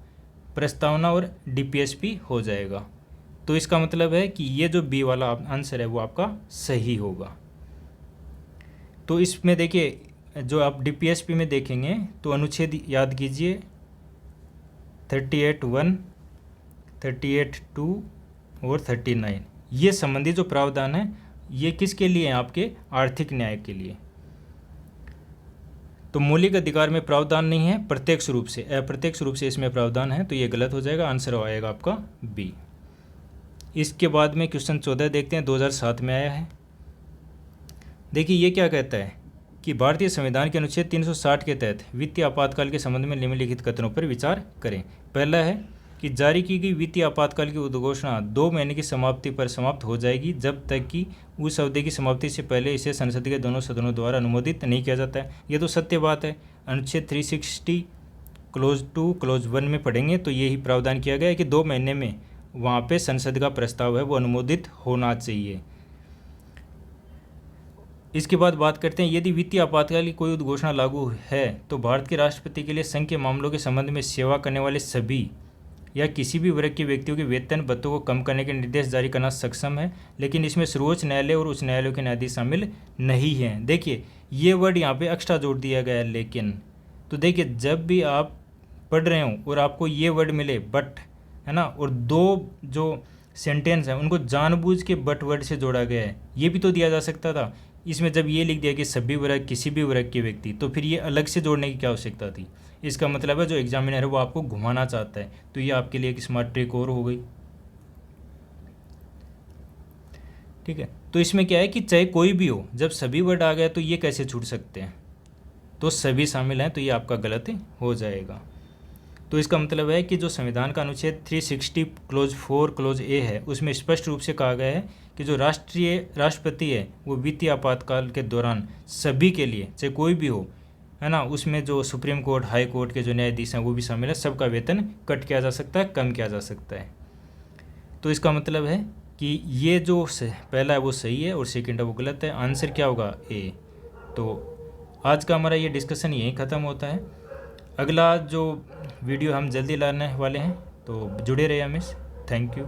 [SPEAKER 1] प्रस्तावना और DPSP हो जाएगा। तो इसका मतलब है कि ये जो बी वाला आंसर है वो आपका सही होगा। तो इसमें देखिए जो आप DPSP में देखेंगे तो अनुच्छेद याद कीजिए 38(1), 38(2) और 39, ये संबंधी जो प्रावधान है ये किसके लिए हैं, आपके आर्थिक न्याय के लिए। तो मौलिक अधिकार में प्रावधान नहीं है प्रत्यक्ष रूप से, अप्रत्यक्ष रूप से इसमें प्रावधान है, तो ये गलत हो जाएगा, आंसर आएगा आपका बी। इसके बाद में क्वेश्चन 14 देखते हैं, 2007 में आया है। देखिए ये क्या कहता है कि भारतीय संविधान के अनुच्छेद 360 के तहत वित्तीय आपातकाल के संबंध में निम्नलिखित कथनों पर विचार करें। पहला है कि जारी की गई वित्तीय आपातकाल की उद्घोषणा 2 महीने की समाप्ति पर समाप्त हो जाएगी जब तक कि उस अवधि की समाप्ति से पहले इसे संसद के दोनों सदनों द्वारा अनुमोदित नहीं किया जाता है। ये तो सत्य बात है, अनुच्छेद 360 क्लोज 2 क्लोज 1 में पढ़ेंगे तो यही प्रावधान किया गया है कि 2 महीने में वहाँ पे संसद का प्रस्ताव है वो अनुमोदित होना चाहिए। इसके बाद बात करते हैं, यदि वित्तीय आपातकाल की कोई उद्घोषणा लागू है तो भारत के राष्ट्रपति के लिए संघ के मामलों के संबंध में सेवा करने वाले सभी या किसी भी वर्ग के व्यक्तियों के वेतन भत्तों को कम करने के निर्देश जारी करना सक्षम है, लेकिन इसमें सर्वोच्च न्यायालय और उच्च न्यायालयों के न्यायाधीश शामिल नहीं हैं। देखिए ये वर्ड यहाँ पे एक्स्ट्रा जोड़ दिया गया है, लेकिन तो देखिए जब भी आप पढ़ रहे हो और आपको ये वर्ड मिले बट, है ना, और 2 जो सेंटेंस हैं उनको जानबूझ के बट वर्ड से जोड़ा गया है, ये भी तो दिया जा सकता था। इसमें जब ये लिख दिया कि सभी वर्ग किसी भी वर्ग के व्यक्ति, तो फिर ये अलग से जोड़ने की क्या आवश्यकता थी। इसका मतलब है जो एग्जामिनर है वो आपको घुमाना चाहता है, तो ये आपके लिए एक स्मार्ट ट्रिक और हो गई। ठीक है, तो इसमें क्या है कि चाहे कोई भी हो, जब सभी वर्ड आ गया तो ये कैसे छूट सकते हैं, तो सभी शामिल हैं, तो ये आपका गलत हो जाएगा। तो इसका मतलब है कि जो संविधान का अनुच्छेद 360 क्लोज 4 क्लोज A है उसमें स्पष्ट रूप से कहा गया है कि जो राष्ट्रपति है वो वित्तीय आपातकाल के दौरान सभी के लिए, चाहे कोई भी हो, है ना, उसमें जो सुप्रीम कोर्ट हाई कोर्ट के जो न्यायाधीश हैं वो भी शामिल है, सबका वेतन कट किया जा सकता है, कम किया जा सकता है। तो इसका मतलब है कि ये जो पहला है वो सही है और सेकंड है वो गलत है, आंसर क्या होगा A। तो आज का हमारा ये डिस्कशन यहीं ख़त्म होता है। अगला जो वीडियो हम जल्दी लाने वाले हैं, तो जुड़े रहिए हमें। Thank you.